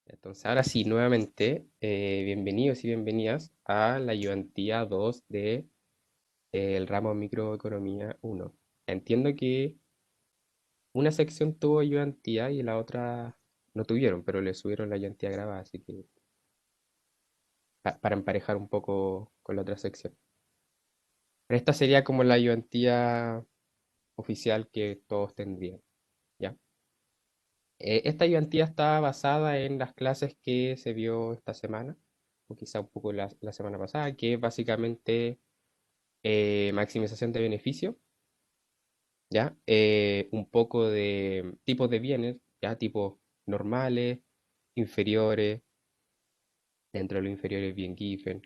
Entonces, ahora sí, nuevamente, bienvenidos y bienvenidas a la ayudantía 2 de el ramo Microeconomía 1. Entiendo que una sección tuvo ayudantía y la otra no tuvieron, pero le subieron la ayudantía grabada, así que para emparejar un poco con la otra sección. Pero esta sería como la ayudantía oficial que todos tendrían, ¿ya? Esta ayudantía está basada en las clases que se vio esta semana, o quizá un poco la semana pasada, que es básicamente maximización de beneficio, ¿ya? Un poco de tipos de bienes, ¿ya? Tipos normales, inferiores, dentro de los inferiores bien Giffen,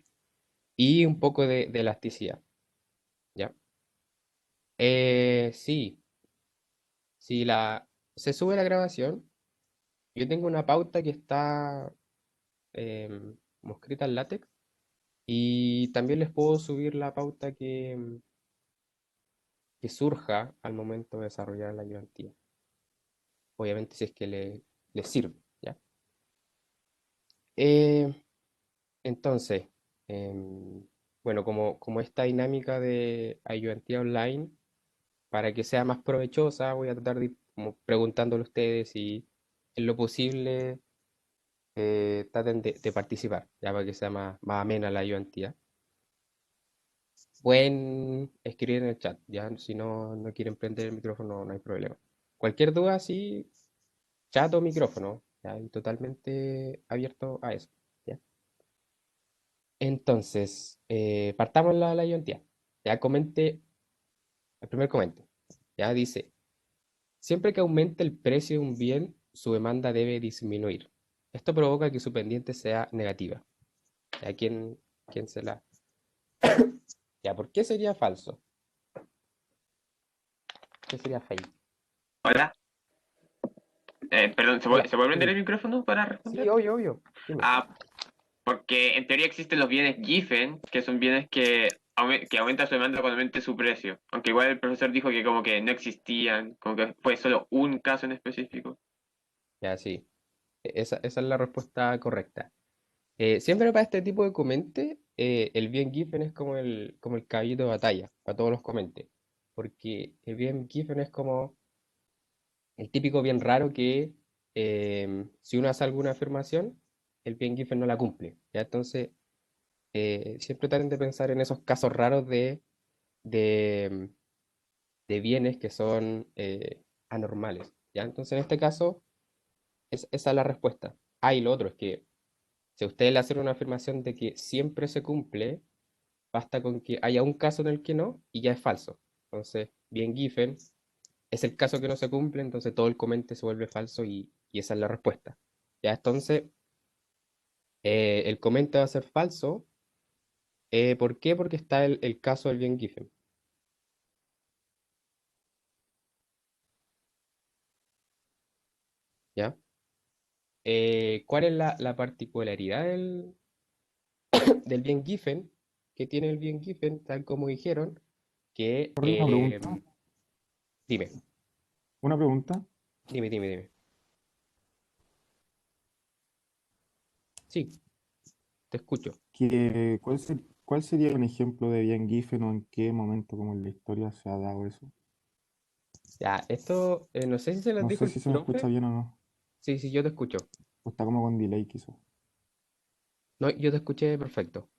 y un poco de elasticidad, ¿ya? Sí, si se sube la grabación, yo tengo una pauta que está como escrita en látex, y también les puedo subir la pauta que surja al momento de desarrollar la ayudantía. Obviamente si es que le sirve, ¿ya? Eh, entonces, em, bueno, como esta dinámica de ayudantía online, para que sea más provechosa, voy a tratar de ir como preguntándole a ustedes y en lo posible traten de participar, ya para que sea más amena la ayudantía. Pueden escribir en el chat, ya si no quieren prender el micrófono, no hay problema. Cualquier duda, sí, chat o micrófono, ya, y totalmente abierto a eso, ¿ya? Entonces, partamos la ayudantía. Ya comente, el primer comente. Ya dice, siempre que aumente el precio de un bien, su demanda debe disminuir. Esto provoca que su pendiente sea negativa. ¿Ya quién se la? Ya, ¿por qué sería falso? ¿Qué sería fake? Hola, perdón, Hola, se puede prender dime. el micrófono para Sí, responder? obvio, obvio. Dime. Ah, porque en teoría existen los bienes Giffen, que son bienes que aumentan su demanda cuando aumente su precio. Aunque igual el profesor dijo que como que no existían, como que fue solo un caso en específico. Ya, sí. Esa es la respuesta correcta. Siempre para este tipo de comente, el bien Giffen es como el caballito de batalla, para todos los comentes. Porque el bien Giffen es como el típico bien raro que si uno hace alguna afirmación, el bien Giffen no la cumple. ¿Ya? Entonces, siempre traten de pensar en esos casos raros de, de bienes que son anormales. ¿Ya? Entonces, en este caso, esa es la respuesta. Ah, y lo otro es que si a ustedes le hacen una afirmación de que siempre se cumple, basta con que haya un caso en el que no y ya es falso. Entonces, bien Giffen es el caso que no se cumple, entonces todo el comente se vuelve falso y esa es la respuesta. Ya, entonces, el comente va a ser falso. ¿Por qué? Porque está el caso del bien Giffen. ¿Ya? ¿Cuál es la particularidad del bien Giffen? Que tiene el bien Giffen, tal como dijeron, que... Sorry, una pregunta. dime, Una pregunta. dime. Sí, te escucho. ¿Cuál sería un ejemplo de bien Giffen o en qué momento como en la historia se ha dado eso? Ya, esto, no sé si se los No dijo sé el si se me escucha profe. bien o no. Sí, sí, yo te escucho. O está como con delay quizás. No, yo te escuché perfecto.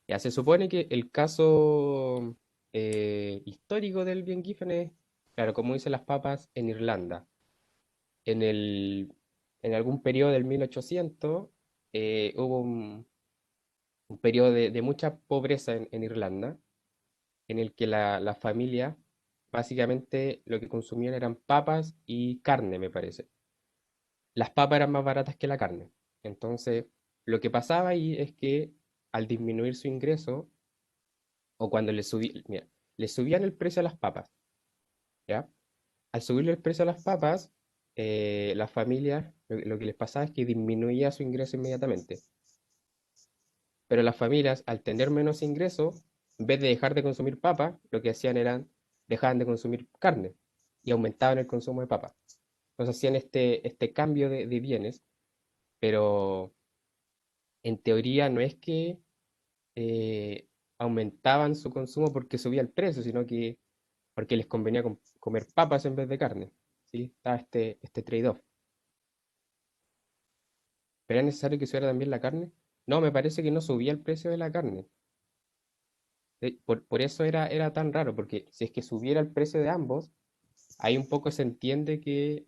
Ya, se supone que el caso histórico del bien Giffen es, claro, como dicen las papas, en Irlanda. En en algún periodo del 1800 hubo un periodo de mucha pobreza en Irlanda, en el que la familia básicamente lo que consumían eran papas y carne, me parece. Las papas eran más baratas que la carne. Entonces, lo que pasaba ahí es que al disminuir su ingreso, o cuando mira, le subían el precio a las papas, ¿ya? Al subirle el precio a las papas, las familias, lo que les pasaba es que disminuía su ingreso inmediatamente. Pero las familias, al tener menos ingreso, en vez de dejar de consumir papas, lo que hacían era dejaban de consumir carne y aumentaban el consumo de papas. Entonces hacían este cambio de bienes, pero en teoría no es que eh, aumentaban su consumo porque subía el precio, sino que porque les convenía comer papas en vez de carne. ¿Sí? Está este trade-off. ¿Pero era necesario que subiera también la carne? No, me parece que no subía el precio de la carne. Por eso era tan raro, porque si es que subiera el precio de ambos, ahí un poco se entiende que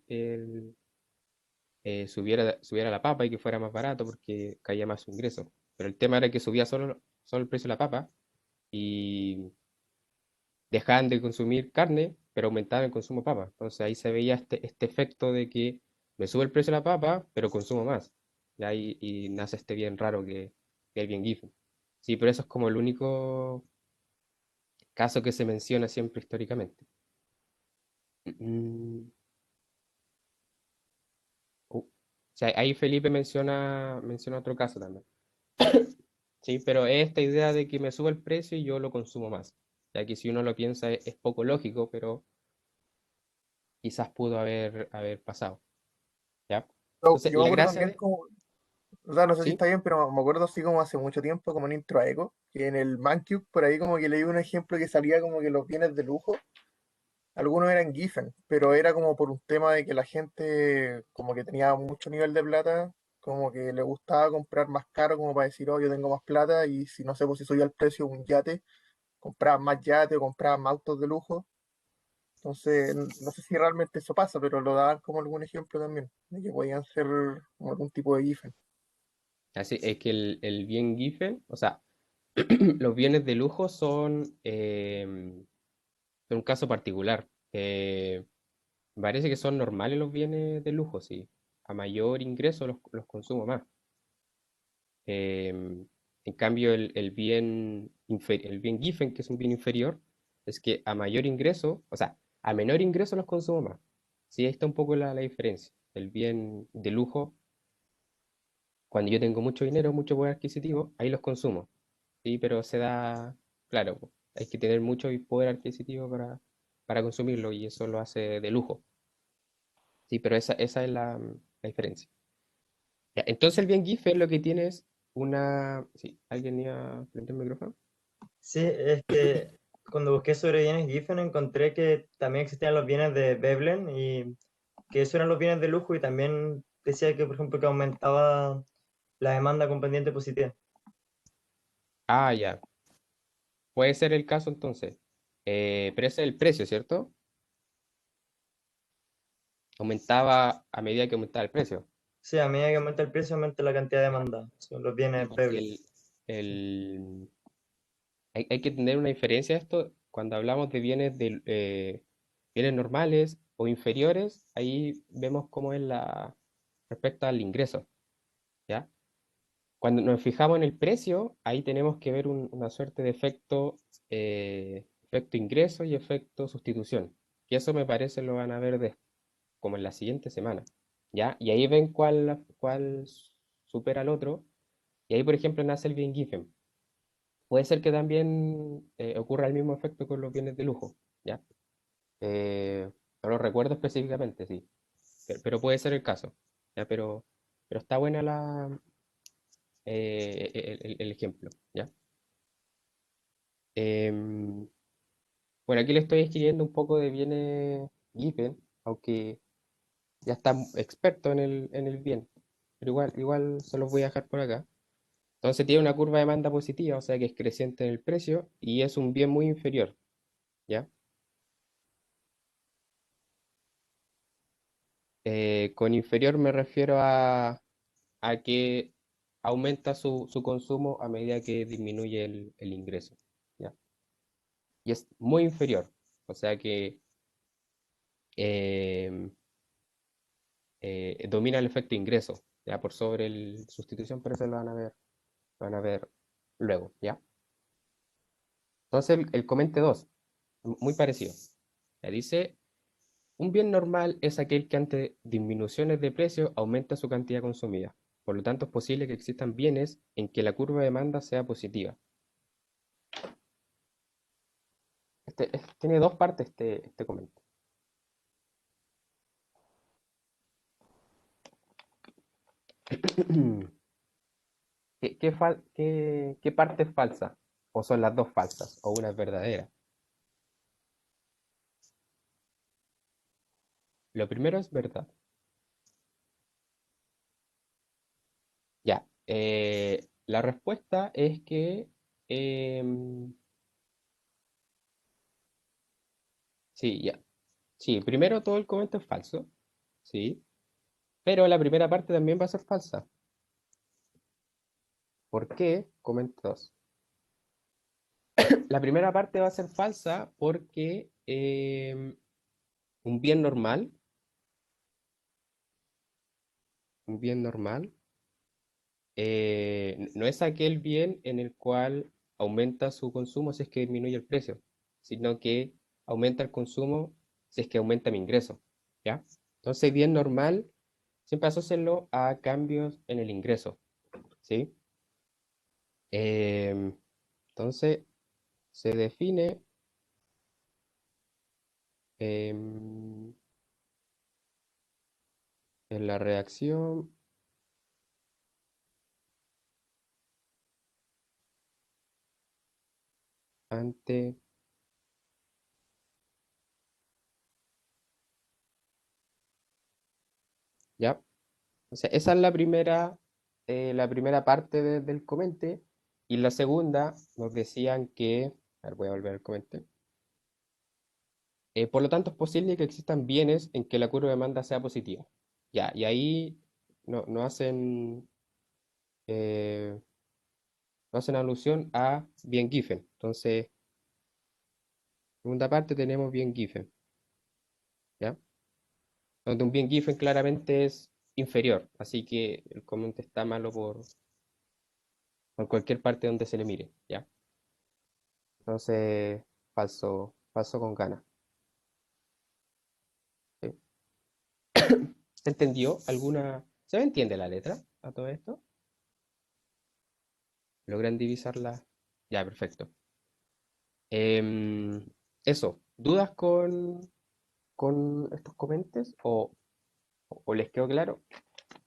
subiera la papa y que fuera más barato porque caía más su ingreso. Pero el tema era que subía solo el precio de la papa y dejaban de consumir carne, pero aumentaban el consumo de papa. Entonces ahí se veía este efecto de que me sube el precio de la papa, pero consumo más. Y nace este bien raro que el bien Giffen. Sí, pero eso es como el único caso que se menciona siempre históricamente. Mm, o sea, ahí Felipe menciona otro caso también. Sí, pero es esta idea de que me sube el precio y yo lo consumo más. Ya que si uno lo piensa es poco lógico, pero quizás pudo haber pasado. ¿Ya? Entonces, Yo me la acuerdo gracia también de... como, o sea, no sé si Sí, está bien, pero me acuerdo así como hace mucho tiempo, como en Intro a Echo, que en el Mancube, por ahí como que leí un ejemplo que salía como que los bienes de lujo, algunos eran Giffen, pero era como por un tema de que la gente como que tenía mucho nivel de plata, como que le gustaba comprar más caro como para decir, oh, yo tengo más plata y si no sé, pues si subía el precio de un yate, compraban más yate o compraban más autos de lujo. Entonces, no sé si realmente eso pasa, pero lo daban como algún ejemplo también, de que podían ser como algún tipo de Giffen. así es que el bien Giffen, o sea, los bienes de lujo son un caso particular. Me parece que son normales los bienes de lujo, sí. A mayor ingreso los consumo más. En cambio, el bien Giffen, que es un bien inferior, es que a mayor ingreso, o sea, a menor ingreso los consumo más. Sí, ahí está un poco la diferencia. El bien de lujo, cuando yo tengo mucho dinero, mucho poder adquisitivo, ahí los consumo. Sí, pero se da, claro, po, hay que tener mucho poder adquisitivo para consumirlo y eso lo hace de lujo. Sí, pero esa es la diferencia. Ya, entonces el bien GIF es lo que tiene es una... Sí, ¿alguien iba a prender el micrófono? Sí, es que cuando busqué sobre bienes Giffen encontré que también existían los bienes de Veblen y que esos eran los bienes de lujo y también decía que, por ejemplo, que aumentaba la demanda con pendiente positiva. Ah, ya. Puede ser el caso entonces. Pero ese es el precio, ¿cierto? Aumentaba a medida que aumentaba el precio. Sí, a medida que aumenta el precio, aumenta la cantidad de demanda. Son los Sí, bienes porque Veblen. el, hay que tener una diferencia a esto cuando hablamos de bienes normales o inferiores, ahí vemos cómo es la respecto al ingreso, ¿ya? Cuando nos fijamos en el precio, ahí tenemos que ver una suerte de efecto ingreso y efecto sustitución. Y eso me parece lo van a ver como en la siguiente semana, ¿ya? Y ahí ven cuál supera al otro. Y ahí, por ejemplo, nace el bien Giffen. Puede ser que también ocurra el mismo efecto con los bienes de lujo, ¿ya? No lo recuerdo específicamente, sí, pero puede ser el caso, ¿ya? Pero está buena el ejemplo, ¿ya? Em, bueno, aquí le estoy escribiendo un poco de bienes Giffen, aunque ya está experto en el bien, pero igual se los voy a dejar por acá. Entonces tiene una curva de demanda positiva, o sea que es creciente en el precio y es un bien muy inferior, ¿ya? Con inferior me refiero a que aumenta su consumo a medida que disminuye el ingreso, ¿ya? Y es muy inferior, o sea que em, domina el efecto ingreso, ya por sobre el sustitución, pero eso lo van a ver luego, ¿ya? Entonces el comente 2 muy parecido. Ya dice, un bien normal es aquel que ante disminuciones de precio aumenta su cantidad consumida. Por lo tanto, es posible que existan bienes en que la curva de demanda sea positiva. Tiene dos partes este comentario. ¿Qué parte es falsa? ¿O son las dos falsas? ¿O una es verdadera? Lo primero es verdad. Ya. La respuesta es que sí, ya. Sí, primero todo el comentario es falso. Sí. Pero la primera parte también va a ser falsa. ¿Por qué? Comentos. La primera parte va a ser falsa porque un bien normal, un bien normal, no es aquel bien en el cual aumenta su consumo si es que disminuye el precio, sino que aumenta el consumo si es que aumenta mi ingreso, ¿ya? Entonces, bien normal, siempre asócienlo a cambios en el ingreso, ¿sí? Entonces, se define em, en la reacción ante, ¿ya? O sea, esa es la primera parte del comente. Y la segunda nos decían que, a ver, voy a volver al comente. Por lo tanto, es posible que existan bienes en que la curva de demanda sea positiva. Ya, y ahí no hacen, eh, no hacen alusión a bien Giffen. Entonces, segunda parte tenemos bien Giffen, ¿ya? Donde un bien Giffen claramente es inferior, así que el comente está malo por cualquier parte donde se le mire, ¿ya? Entonces, falso con ganas. ¿Sí? ¿Se entendió alguna? ¿Se me entiende la letra a todo esto? ¿Logran divisarla? Ya, perfecto. Em, Eso, ¿dudas con estos comentes? ¿O les quedó claro?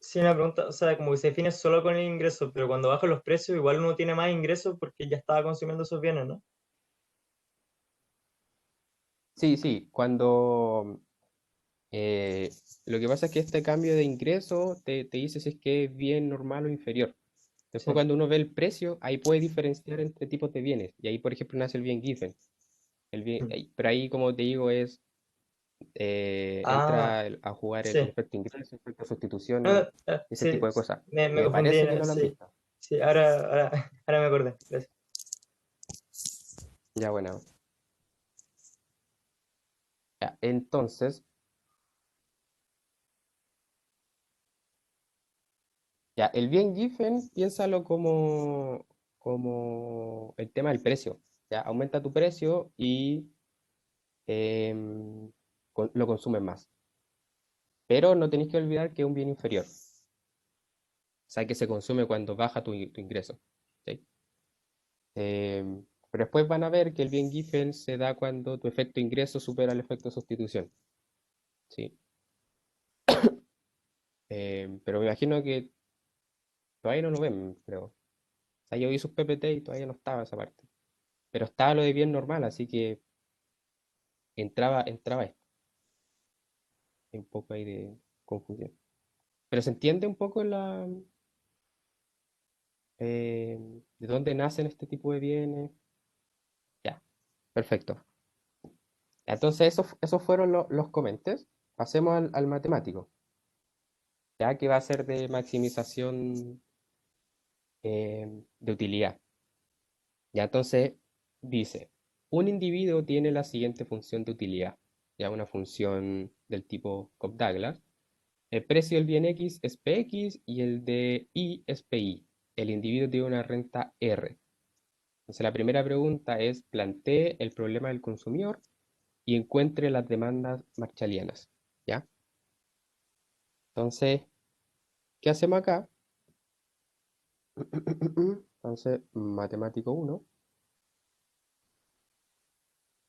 Sí, una pregunta, o sea, como que se define solo con el ingreso, pero cuando bajan los precios, igual uno tiene más ingresos porque ya estaba consumiendo esos bienes, ¿no? Sí, sí, cuando eh, lo que pasa es que este cambio de ingreso te dice si es que es bien normal o inferior. Después, Sí. cuando uno ve el precio, ahí puede diferenciar entre tipos de bienes. Y ahí, por ejemplo, nace el bien Giffen. Mm. Pero ahí, como te digo, Ah, entra a jugar el sí. efecto ingreso, efecto sustitución y Ah, ah, ese sí, tipo de cosas. me Me confundí, parece que no lo han sí, visto. sí, ahora me acordé. Gracias. Ya, bueno. Ya, entonces, ya, el bien Giffen, piénsalo como el tema del precio. Ya, aumenta tu precio y lo consumes más. Pero no tenéis que olvidar que es un bien inferior. O sea, que se consume cuando baja tu ingreso. ¿Sí? Pero después van a ver que el bien Giffen se da cuando tu efecto ingreso supera el efecto sustitución. ¿Sí? Pero me imagino que todavía no lo ven, creo. O sea, yo vi sus PPT y todavía no estaba esa parte. Pero estaba lo de bien normal, así que entraba esto. Hay un poco ahí de confusión. Pero se entiende un poco de dónde nacen este tipo de bienes. Ya, perfecto. Entonces, esos fueron los comentes. Pasemos al matemático, ya que va a ser de maximización de utilidad. Ya, entonces dice, un individuo tiene la siguiente función de utilidad, ya una función del tipo Cobb-Douglas. El precio del bien X es Px y el de Y es Pi. El individuo tiene una renta R. Entonces la primera pregunta es, plantee el problema del consumidor y encuentre las demandas marshallianas, ¿ya? Entonces, ¿qué hacemos acá? Entonces, matemático uno.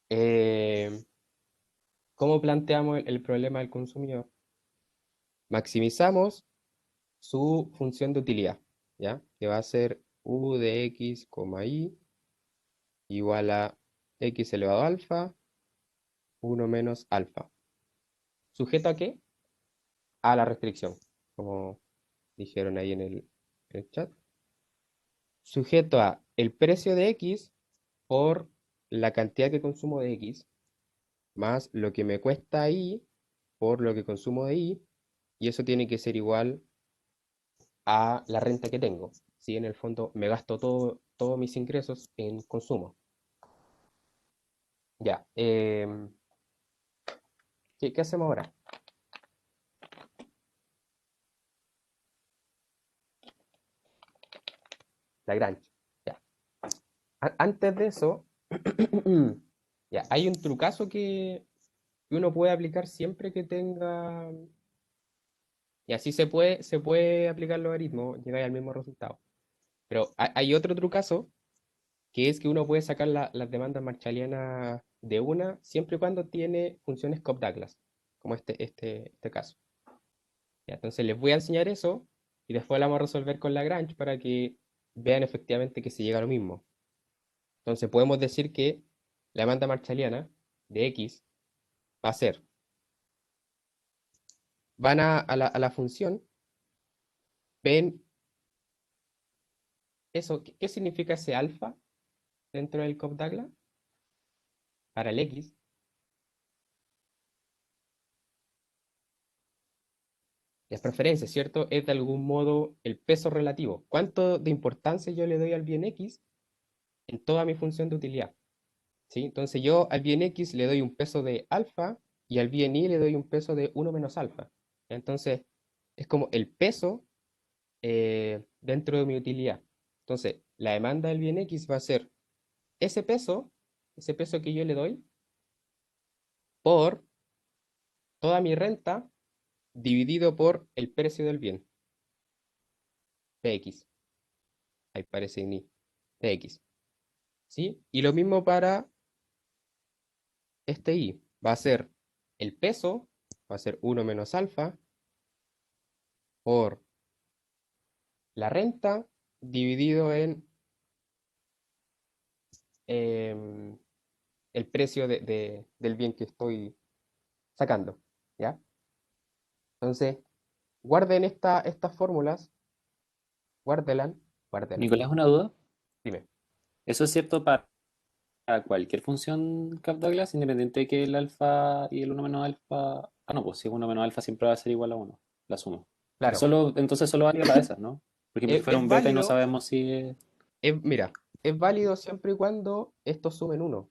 eh, ¿Cómo planteamos el problema del consumidor? Maximizamos su función de utilidad, ¿ya? Que va a ser u de x, y igual a x elevado a alfa, 1 menos alfa. ¿Sujeto a qué? A la restricción, como dijeron ahí en el chat. Sujeto a el precio de x por la cantidad que consumo de x, más lo que me cuesta y por lo que consumo de y eso tiene que ser igual a la renta que tengo. Si en el fondo me gasto todos mis ingresos en consumo. Ya. ¿Qué hacemos ahora? Lagrange. Ya. Antes de eso, ya, hay un trucazo que uno puede aplicar siempre que tenga. Y así se puede aplicar el logaritmo, llegáis al mismo resultado. Pero hay otro trucazo, que es que uno puede sacar las demandas marshallianas de una siempre y cuando tiene funciones Cobb-Douglas, como este caso. Ya, entonces les voy a enseñar eso y después lo vamos a resolver con Lagrange para que vean efectivamente que se llega a lo mismo. Entonces podemos decir que la demanda marshalliana de X va a ser, van a la función, ven eso, ¿qué significa ese alfa dentro del Cobb-Douglas? Para el X, las preferencias, ¿cierto? Es de algún modo el peso relativo. ¿Cuánto de importancia yo le doy al bien X en toda mi función de utilidad? ¿Sí? Entonces yo al bien X le doy un peso de alfa y al bien Y le doy un peso de 1 menos alfa. Entonces es como el peso dentro de mi utilidad. Entonces la demanda del bien X va a ser ese peso que yo le doy por toda mi renta dividido por el precio del bien, Px. Ahí parece ni Px. ¿Sí? Y lo mismo para este y. Va a ser el peso, va a ser 1 menos alfa por la renta dividido en em, el precio del bien que estoy sacando. ¿Ya? Entonces, guarden estas fórmulas, guárdelas, guárdelas. Nicolás, una duda. Dime. ¿Eso es cierto para cualquier función Cap-Douglas, independiente de que el alfa y el uno menos alfa... Ah, no, pues si es 1 menos alfa siempre va a ser igual a uno, la suma. Claro, Entonces solo vale para esas, ¿no? Por ejemplo, si fuera es un beta y no válido, sabemos si es... mira, es válido siempre y cuando estos sumen 1.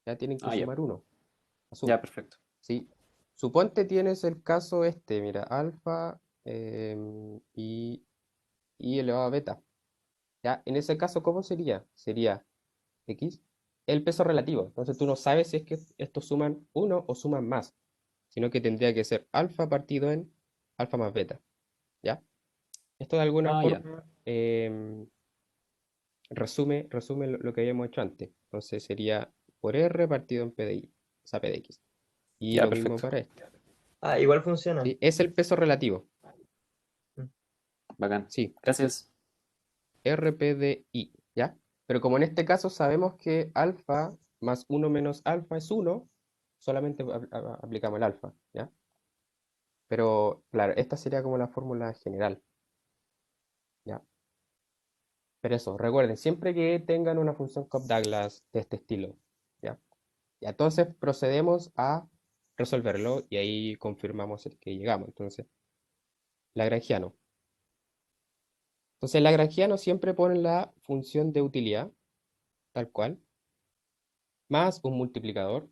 Ya tienen que Ah, ya. sumar 1. Ya, perfecto. ¿Sí? Suponte tienes el caso mira, alfa y elevado a beta. ¿Ya? En ese caso, ¿cómo sería? Sería x el peso relativo. Entonces tú no sabes si es que estos suman 1 o suman más, sino que tendría que ser alfa partido en alfa más beta. ¿Ya? Esto de alguna Ah, ya. forma resume lo que habíamos hecho antes. Entonces sería por r partido en p de y, o sea, p de x. Y Ya, lo mismo perfecto. para esto. Ah, igual funciona. ¿Sí? Es el peso relativo. Bacán. Sí, Gracias. RPDI, ¿ya? Pero como en este caso sabemos que alfa más 1 menos alfa es 1, solamente aplicamos el alfa, ¿ya? Pero claro, esta sería como la fórmula general, ¿ya? Pero eso, recuerden, siempre que tengan una función Cobb-Douglas de este estilo, ¿ya? Y entonces procedemos a resolverlo y ahí confirmamos el que llegamos. Entonces, lagrangiano. Entonces, lagrangiano siempre pone la función de utilidad, tal cual, más un multiplicador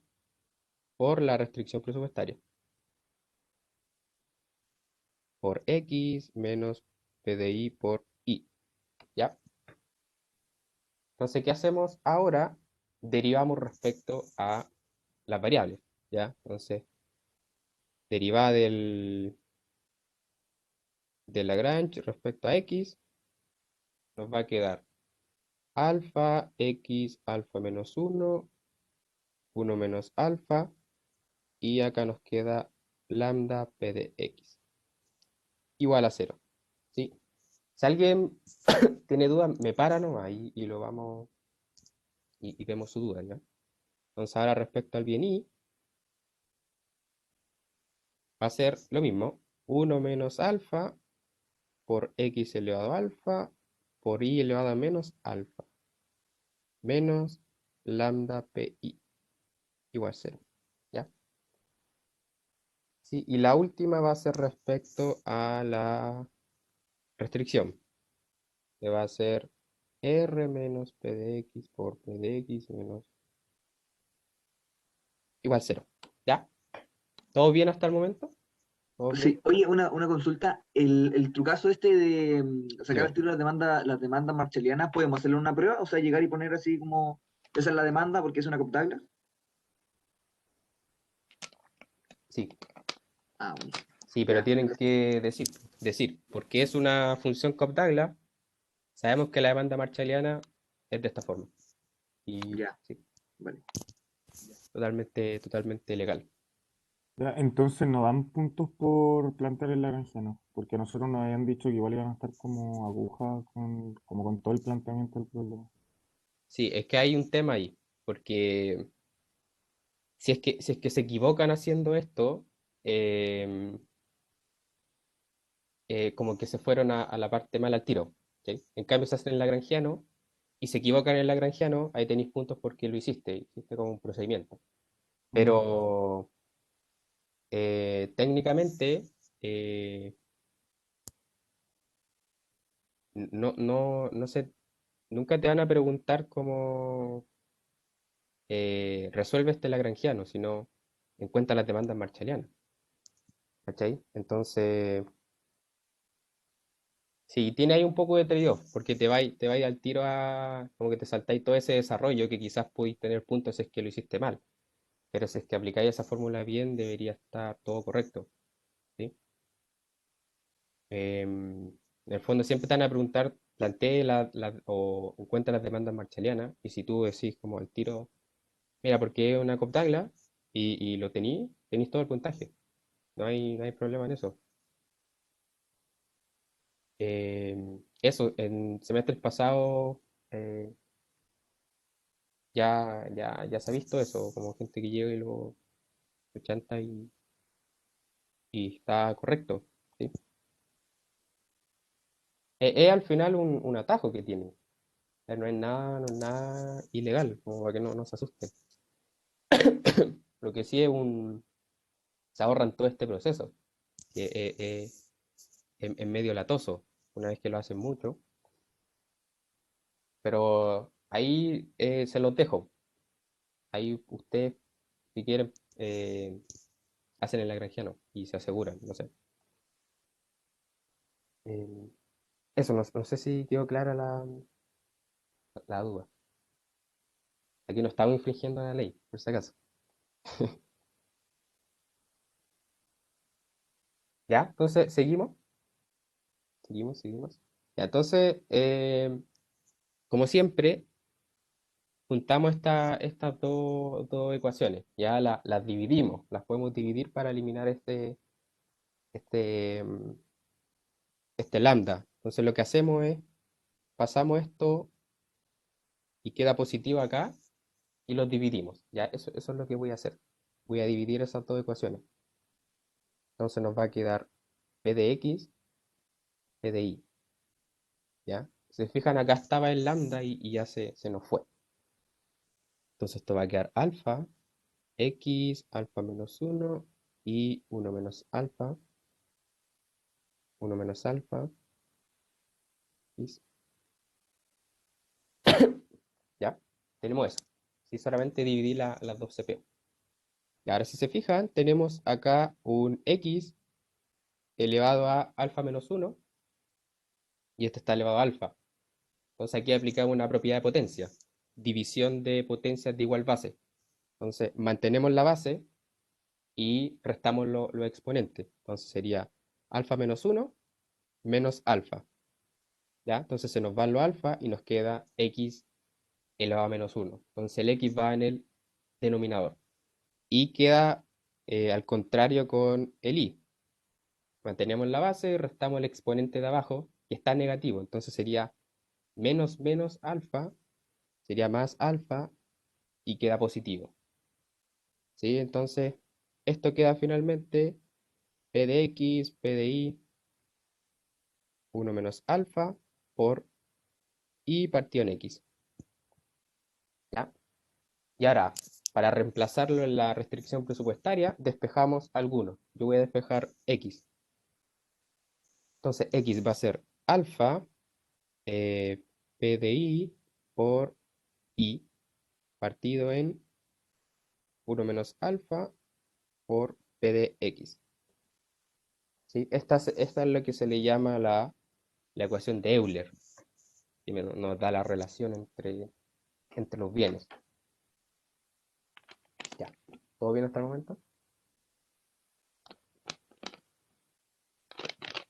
por la restricción presupuestaria, por x menos PDI por y, ¿ya? Entonces, ¿qué hacemos ahora? Derivamos respecto a las variables, ¿ya? Entonces, derivada de Lagrange respecto a x, nos va a quedar alfa, x, alfa menos 1, 1 menos alfa, y acá nos queda lambda p de x, igual a 0. Si alguien tiene dudas, me para nomás y lo vamos y vemos su duda, ¿ya? Entonces ahora respecto al bien i, va a ser lo mismo. 1 menos alfa por x elevado a alfa por i elevado a menos alfa menos lambda pi igual 0, ¿ya? Sí, y la última va a ser respecto a la restricción, que va a ser r menos p de x por p de x menos igual 0, ¿ya? ¿Todo bien hasta el momento? ¿Todo bien? Sí, oye, una consulta. El trucazo este de sacar Dime. al tiro las demandas marshalianas, ¿podemos hacerle una prueba? O sea, llegar y poner así como, esa es la demanda porque es una Douglas. Sí, Ah, bueno. sí, pero Ya, tienen que decir, porque es una función Cobb-Douglas, sabemos que la demanda marshalliana es de esta forma. Y ya, sí, vale. totalmente legal. Ya, entonces no dan puntos por plantar el lagrangiano, porque a nosotros nos habían dicho que igual iban a estar como agujas como con todo el planteamiento del problema. Sí, es que hay un tema ahí, porque si es que se equivocan haciendo esto, eh, como que se fueron a la parte mala al tiro. ¿Ok? En cambio, se hacen en lagrangiano y se equivocan en lagrangiano, ahí tenéis puntos porque lo hiciste como un procedimiento. Mm. Pero técnicamente, eh, no sé, nunca te van a preguntar cómo resuelve este lagrangiano, sino encuentra las demandas marshallianas. ¿Cachai? Entonces, sí, tiene ahí un poco de trade-off, porque te vais al tiro a, como que te saltáis todo ese desarrollo que quizás podéis tener puntos si es que lo hiciste mal, pero si es que aplicáis esa fórmula bien, debería estar todo correcto, ¿sí? En el fondo siempre te van a preguntar, plantee o encuentra las demandas marshallianas, y si tú decís como el tiro, mira, porque es una Coptagla, y lo tenéis todo el puntaje, no hay problema en eso. Eso, en semestres pasados eh, ya se ha visto eso, como gente que llega y lo chanta y está correcto, ¿sí? Es al final un atajo que tiene, no es nada ilegal, como para que no se asusten. Lo que sí se ahorran todo este proceso, que es medio latoso, una vez que lo hacen mucho, pero ahí se los dejo. Ahí ustedes, si quieren, hacen el lagrangiano y se aseguran, no sé. Eh, Eso, no sé si quedó clara la duda. Aquí no estamos infringiendo la ley, por si acaso. ¿Ya? Entonces, seguimos. Ya, entonces, como siempre, juntamos estas dos ecuaciones. Ya las dividimos, las podemos dividir para eliminar este, mm, este lambda. Entonces, lo que hacemos es, pasamos esto y queda positivo acá y los dividimos. Ya, eso es lo que voy a hacer. Voy a dividir esas dos ecuaciones. Entonces nos va a quedar p de x, p de y. ¿Ya? Si se fijan, acá estaba el lambda y ya se nos fue. Entonces esto va a quedar alfa, x, alfa menos uno y uno menos alfa, uno menos alfa, x. ¿Ya? Tenemos eso. Si solamente dividí las dos CP. Y ahora si se fijan, tenemos acá un x elevado a alfa menos uno y este está elevado a alfa. Entonces aquí aplicamos una propiedad de potencia, división de potencias de igual base. Entonces mantenemos la base y restamos los exponentes. Entonces sería alfa menos uno menos alfa. ¿Ya? Entonces se nos van los alfa y nos queda x elevado a menos uno. Entonces el x va en el denominador. Y queda al contrario con el y. Mantenemos la base y restamos el exponente de abajo, que está negativo. Entonces sería menos menos alfa, sería más alfa y queda positivo. ¿Sí? Entonces, esto queda finalmente P de X, P de Y, 1 menos alfa por Y partido en X. ¿Ya? Y ahora, para reemplazarlo en la restricción presupuestaria, despejamos alguno. Yo voy a despejar X. Entonces, X va a ser alfa P de Y por Y partido en 1 menos alfa por P de X. ¿Sí? Esta es lo que se le llama la ecuación de Euler. Y nos da la relación entre los bienes. Ya. ¿Todo bien hasta el momento?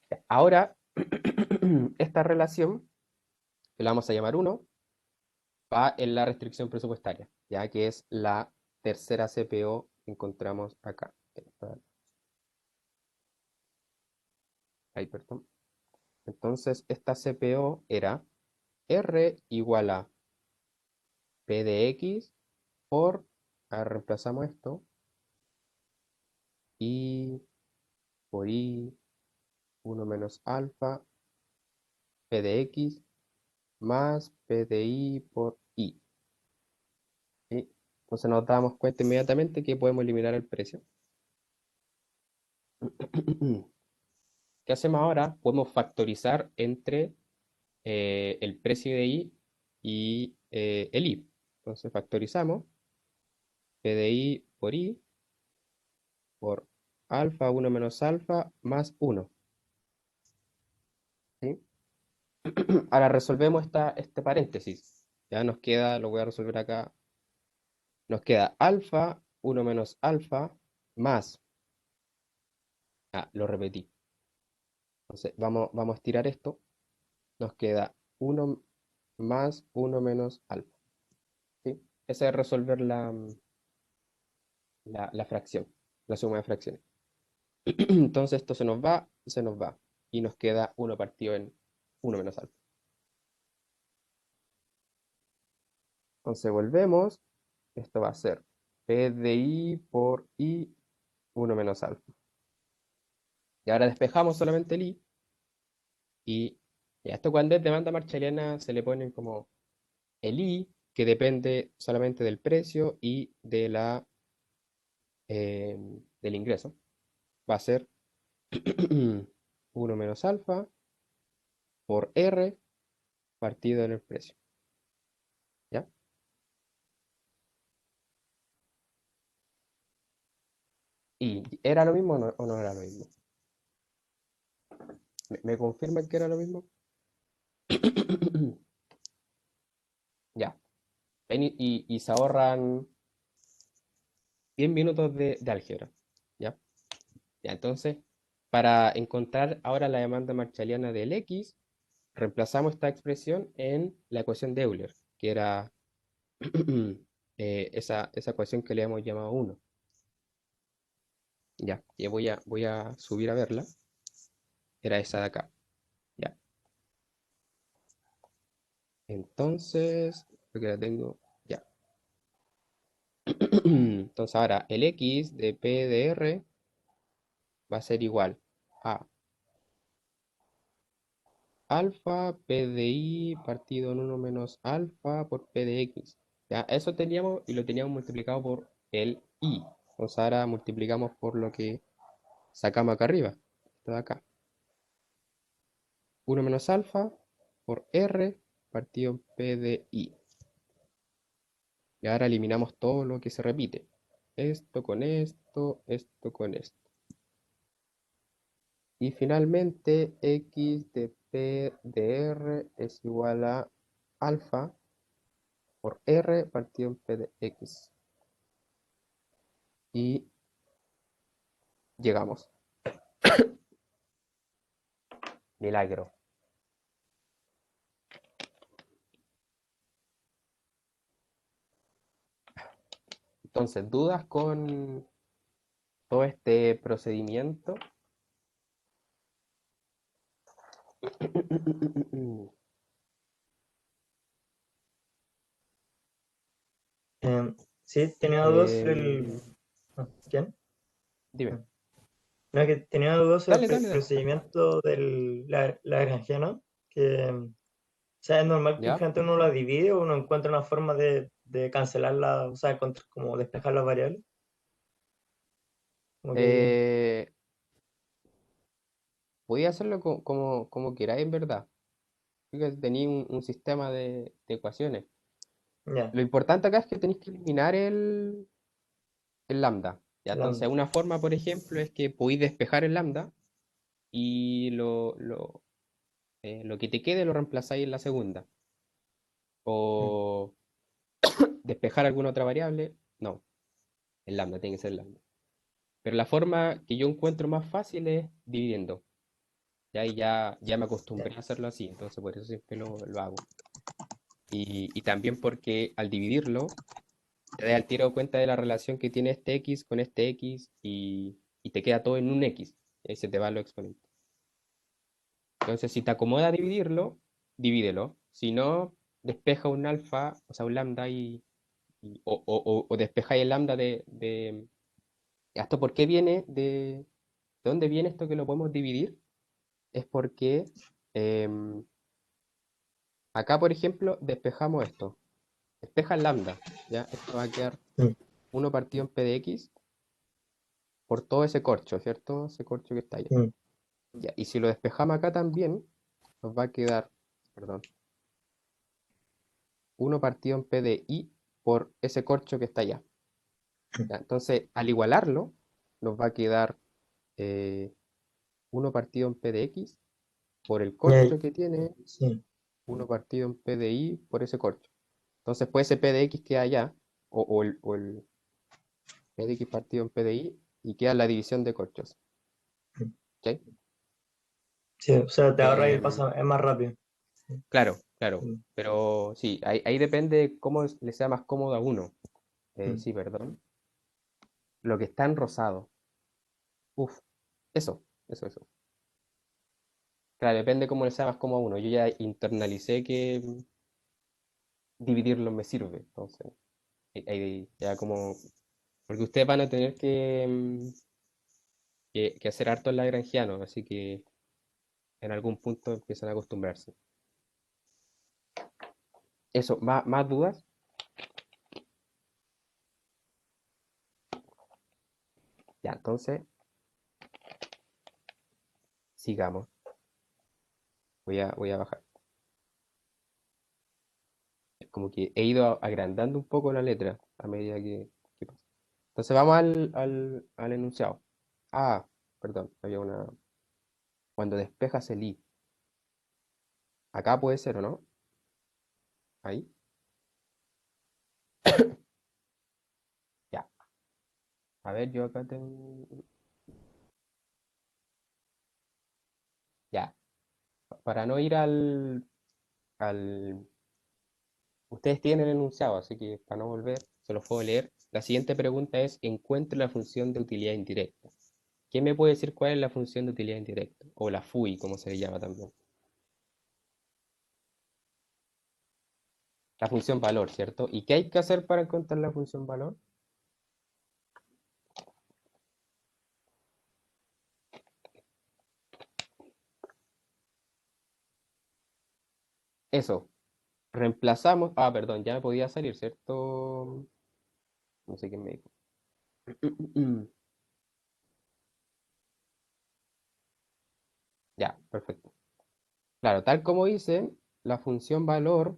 Ya. Ahora, esta relación, que la vamos a llamar 1, va en la restricción presupuestaria, ya que es la tercera CPO que encontramos acá. Ahí, perdón. Entonces, esta CPO era R igual a P de X por, ahora reemplazamos esto, Y por Y, 1 menos alfa, P de X, más P de Y por Y. ¿Sí? Entonces nos damos cuenta inmediatamente que podemos eliminar el precio. ¿Qué hacemos ahora? Podemos factorizar entre el precio de I y el I. Entonces factorizamos P de I por alfa 1 menos alfa más 1. ¿Sí? Ahora resolvemos este paréntesis. Ya nos queda, lo voy a resolver acá. Nos queda alfa 1 menos alfa más. Lo repetí. Entonces vamos a estirar esto. Nos queda 1 más 1 menos alfa. ¿Sí? Esa es resolver la fracción, la suma de fracciones. Entonces esto se nos va, se nos va. Y nos queda 1 partido en 1 menos alfa. Entonces volvemos. Esto va a ser P de I por I 1 menos alfa. Y ahora despejamos solamente el I. Y esto cuando es demanda marshalliana se le ponen como el I, que depende solamente del precio y del ingreso. Va a ser 1 menos alfa por R partido en el precio. ¿Ya? ¿Y era lo mismo o no era lo mismo? ¿Me confirman que era lo mismo? Ya. Ven y se ahorran 10 minutos de álgebra. ¿Ya? Ya, entonces, para encontrar ahora la demanda marshalliana del X, reemplazamos esta expresión en la ecuación de Euler, que era esa ecuación que le hemos llamado 1. Ya, y voy a subir a verla. Era esa de acá. Ya. Entonces, creo que la tengo. Ya. Entonces ahora el X de P de R va a ser igual a alfa P de I partido en 1 menos alfa por P de X. Ya, eso teníamos y lo teníamos multiplicado por el I. Entonces ahora multiplicamos por lo que sacamos acá arriba. Esto de acá. 1 menos alfa por R partido en P de I. Y ahora eliminamos todo lo que se repite. Esto con esto, esto con esto. Y finalmente X de P de R es igual a alfa por R partido en P de X. Y llegamos. Milagro. Entonces, ¿dudas con todo este procedimiento? Sí, tenía dudas sobre Em, ¿Quién? Dime. No, que tenía dudas sobre el Dale, dale, dale. procedimiento del Lagrangiano, que, o sea, es normal que ¿Ya? gente uno la divide o uno encuentra una forma de cancelarla, o sea, como despejar las variables. Como que, Eh, Podía hacerlo como queráis, en verdad. Fíjate, tenéis un sistema de ecuaciones. ya, Lo importante acá es que tenéis que eliminar el lambda. ¿Ya? Entonces, lambda. una forma, por ejemplo, es que podéis despejar el lambda y lo que te quede lo reemplazáis en la segunda. Mm, O despejar alguna otra variable. No, el lambda tiene que ser el lambda. Pero la forma que yo encuentro más fácil es dividiendo. Ya, y ya me ya, acostumbré a hacerlo así, entonces por eso siempre lo hago. Y también porque al dividirlo, te das al tiro cuenta de la relación que tiene este x con este x y te queda todo en un x. Y ahí se te van los exponentes. Entonces, si te acomoda dividirlo, divídelo. Si no, despeja un alfa, o sea, un lambda o despeja el lambda de. ¿Esto por qué viene? ¿De dónde viene esto que lo podemos dividir? Es porque em, acá, por ejemplo, despejamos esto. Despeja el lambda, ¿ya? Esto va a quedar mm, 1 partido en p de x por todo ese corcho, ¿cierto? Ese corcho que está allá. mm, Ya, y si lo despejamos acá también, nos va a quedar, perdón, 1 partido en p de y por ese corcho que está allá. mm. ¿Ya? Entonces, al igualarlo, nos va a quedar eh, 1 partido en p de x por el Ya, corcho que tiene sí, 1 partido en p de y por ese corcho. Entonces, pues ese p de x queda allá, o el p de x partido en p de y queda la división de corchos. mm, ¿Ok? sí, o sea, te ahorra y el Em, paso es más rápido. claro, claro. Mm, Pero sí, ahí depende cómo le sea más cómodo a uno. mm, Sí, perdón. Lo que está en rosado. Uf, eso. Claro, depende cómo le sea más cómodo a uno. Yo ya internalicé que dividirlo me sirve. Entonces, ahí ya como. Porque ustedes van a tener que hacer harto en lagrangiano, así que en algún punto empiezan a acostumbrarse. Eso, ¿más dudas? Ya, entonces, sigamos. Voy a bajar. Como que he ido agrandando un poco la letra a medida que pasa. Entonces vamos al enunciado. Ah, perdón, había una. Cuando despejas el i. Acá puede ser, ¿o no? Ahí. Ya. A ver, yo acá tengo. Ya. Para no ir al. Ustedes tienen el enunciado, así que para no volver, se los puedo leer. La siguiente pregunta es: encuentre la función de utilidad indirecta. ¿Quién me puede decir cuál es la función de utilidad indirecta? O la FUI, como se le llama también. La función valor, ¿cierto? ¿Y qué hay que hacer para encontrar la función valor? Eso, reemplazamos. Ah, perdón, ya me podía salir, ¿cierto? No sé quién me dijo. Ya, perfecto. Claro, tal como dice, la función valor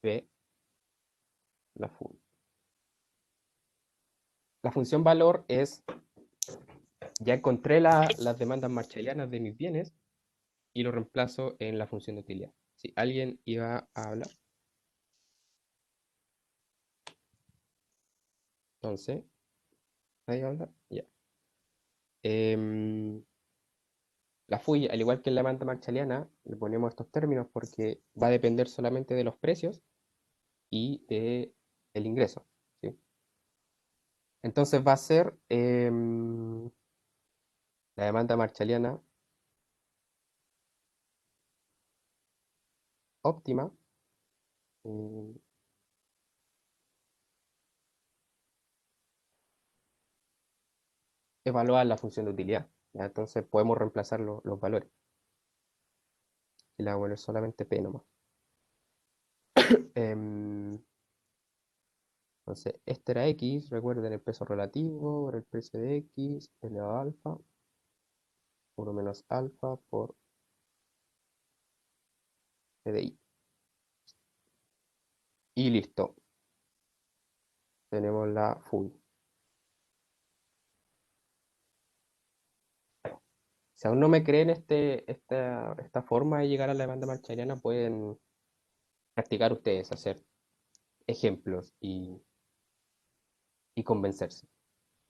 de la fu- La función valor es, ya encontré las demandas marshallianas de mis bienes y lo reemplazo en la función de utilidad. Si alguien iba a hablar, entonces, ¿nadie va a hablar? Ya. Em, la FUI, al igual que en la demanda marshalliana, le ponemos estos términos porque va a depender solamente de los precios y de el ingreso, ¿sí? Entonces va a ser la demanda marshalliana óptima. eh, Evaluar la función de utilidad. ¿Ya? Entonces podemos reemplazar los valores. Y la vuelve solamente P nomás. Em, entonces, este era X, recuerden el peso relativo por el precio de X elevado a alfa, 1 menos alfa por P de I. Y listo. Tenemos la full. Si aún no me creen esta forma de llegar a la demanda marshallana, pueden practicar ustedes, hacer ejemplos y convencerse,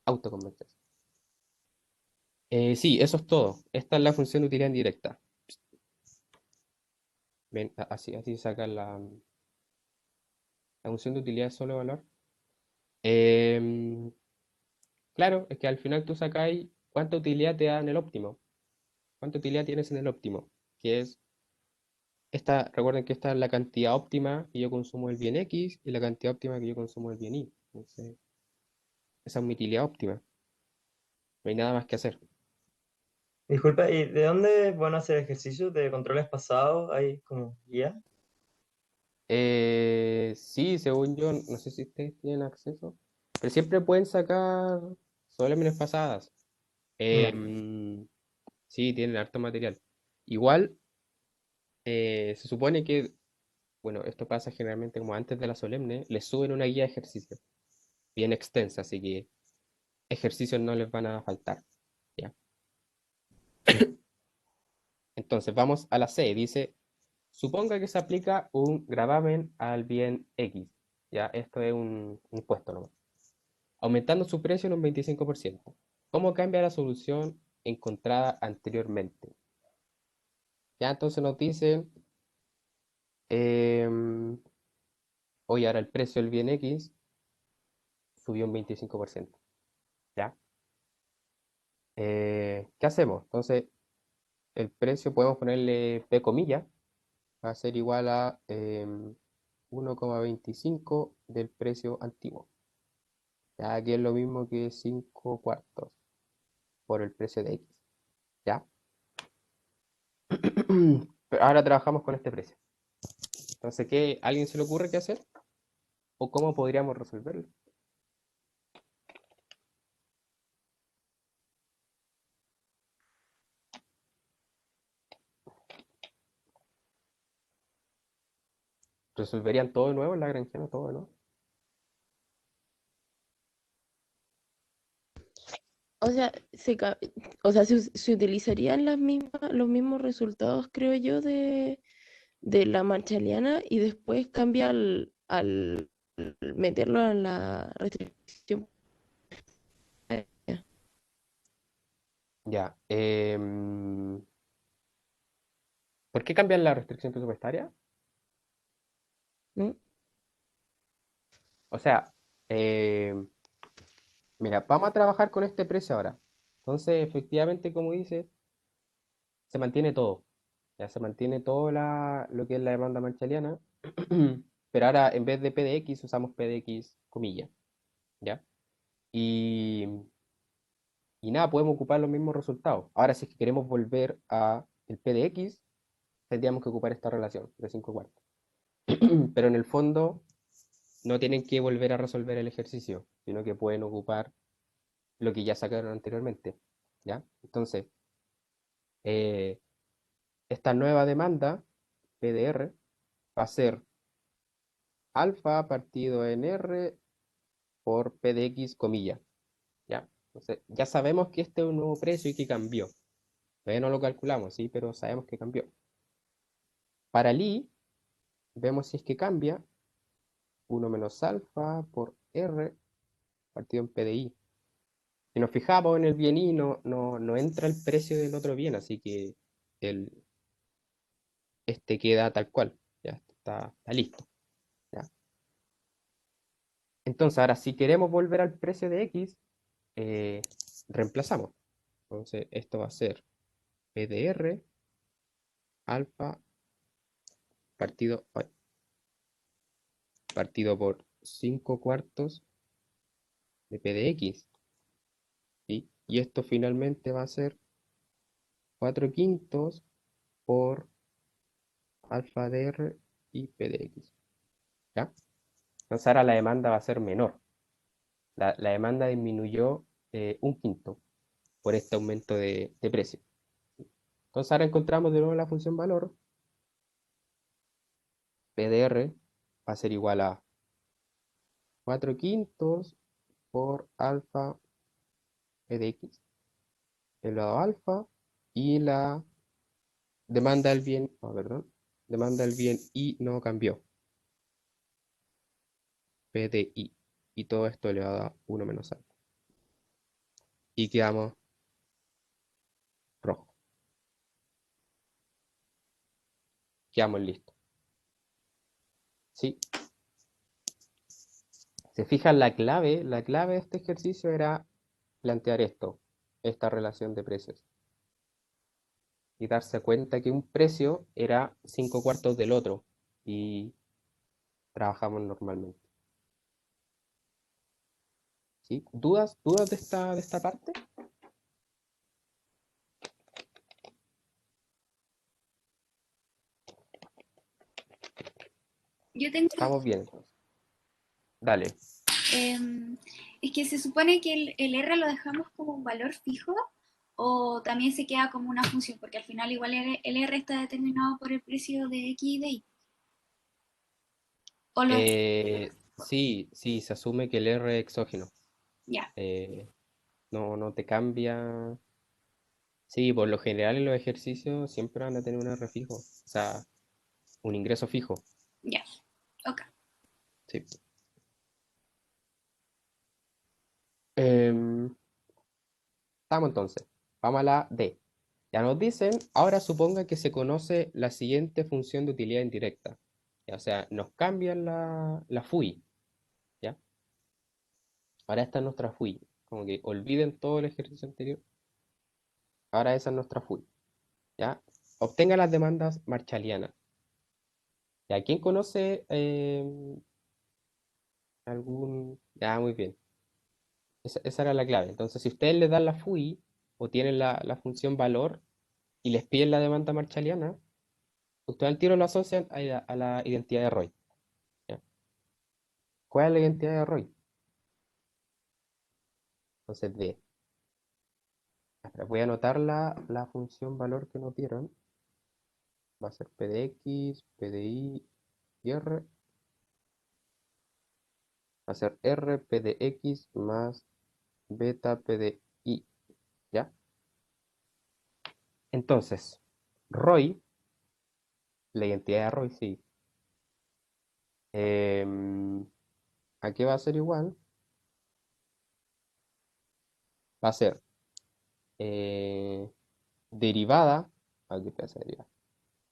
autoconvencerse. Sí, eso es todo. Esta es la función de utilidad indirecta. Ven, así saca la función de utilidad es solo valor. Em, claro, es que al final tú sacáis cuánta utilidad te da en el óptimo. ¿Cuánta utilidad tienes en el óptimo? Que es recuerden que esta es la cantidad óptima que yo consumo del bien X y la cantidad óptima que yo consumo del bien Y. Entonces, esa es mi utilidad óptima. No hay nada más que hacer. Disculpa, ¿y de dónde van a hacer ejercicios de controles pasados? ¿Hay como guía? Sí, según yo, no sé si ustedes tienen acceso, pero siempre pueden sacar solemnes pasadas. Ya. Sí, tienen harto material. Igual, se supone que, bueno, esto pasa generalmente como antes de la solemne, les suben una guía de ejercicio bien extensa, así que ejercicios no les van a faltar. ¿Ya? Entonces, vamos a la C. Dice, suponga que se aplica un gravamen al bien X. Ya, esto es un impuesto nomás. Aumentando su precio en un 25%. ¿Cómo cambia la solución encontrada anteriormente? Ya, entonces nos dicen, em, oye, ahora el precio del bien X subió un 25%. ¿Ya? ¿Qué hacemos? Entonces, el precio podemos ponerle P comillas, va a ser igual a 1,25 del precio antiguo. Ya aquí es lo mismo que 5 cuartos por el precio de X. ¿Ya? Pero ahora trabajamos con este precio. Entonces, ¿qué alguien se le ocurre qué hacer? ¿O cómo podríamos resolverlo? ¿Resolverían todo de nuevo en la granjera, todo de nuevo? O sea, se utilizarían los mismos resultados, creo yo, de la marchaliana y después cambia al meterlo en la restricción. Ya. ¿Por qué cambian la restricción presupuestaria? ¿No? O sea, em, mira, vamos a trabajar con este precio ahora. Entonces, efectivamente, como dices, se mantiene todo. Ya se mantiene todo lo que es la demanda marshalliana, pero ahora en vez de PDX usamos PDX comillas, ¿ya? Y, y nada, podemos ocupar los mismos resultados. Ahora, si es que queremos volver a el PDX, tendríamos que ocupar esta relación de 5 cuartos. Pero en el fondo no tienen que volver a resolver el ejercicio, sino que pueden ocupar lo que ya sacaron anteriormente, ¿ya? Entonces, eh, esta nueva demanda, PDR, va a ser alfa partido en R por P de X comilla, ¿ya? Entonces, ya sabemos que este es un nuevo precio y que cambió. Todavía no lo calculamos, ¿sí? Pero sabemos que cambió. Para el I, vemos si es que cambia 1 menos alfa por R partido en P de I. Si nos fijamos en el bien I, no entra el precio del otro bien, así que el, este queda tal cual, ya está listo, ¿ya? Entonces, ahora, si queremos volver al precio de X, eh, reemplazamos. Entonces, esto va a ser PDR alfa ay, partido por 5 cuartos de P de X. ¿Sí? Y esto finalmente va a ser 4 quintos por alfa de R y P de X. ¿Ya? Entonces ahora la demanda va a ser menor. La demanda disminuyó 1/5 por este aumento de precio. Entonces ahora encontramos de nuevo la función valor. P de R va a ser igual a 4 quintos por alfa P de X elevado a alfa y la demanda del bien, perdón, demanda del bien I no cambió. P de I. Y todo esto elevado a 1 menos alfa. Y quedamos rojo. Quedamos listos. ¿Sí? Se fijan la clave de este ejercicio era plantear esto, esta relación de precios. Y darse cuenta que un precio era 5 cuartos del otro. Y trabajamos normalmente. ¿Sí? ¿Dudas de esta parte? Yo tengo, Estamos bien entonces. Dale. es que se supone que el R lo dejamos como un valor fijo o también se queda como una función, porque al final igual el R está determinado por el precio de X y de Y. O lo, Sí, se asume que el R es exógeno. ya, No te cambia. Sí, por lo general en los ejercicios siempre van a tener un R fijo. O sea, un ingreso fijo. ya, ok. Sí. Estamos entonces. Vamos a la D. Ya nos dicen, ahora suponga que se conoce la siguiente función de utilidad indirecta. Ya, o sea, nos cambian la FUI. ¿Ya? Ahora esta es nuestra FUI. Como que olviden todo el ejercicio anterior. Ahora esa es nuestra FUI. ¿Ya? Obtenga las demandas marshallianas. ¿Ya? ¿Quién conoce algún...? Ya, muy bien. Esa era la clave. Entonces, si ustedes les dan la FUI o tienen la función valor y les piden la demanda marshalliana, ustedes al tiro lo asocian a la identidad de Roy. ¿Ya? ¿Cuál es la identidad de Roy? Entonces, D. Ahora voy a anotar la función valor que nos dieron. Va a ser P de X, P de I y R. Va a ser R, P de X más beta, P de I. ¿Ya? Entonces, Roy, la identidad de Roy, sí. ¿A qué va a ser igual? Va a ser derivada, aquí pasa derivada,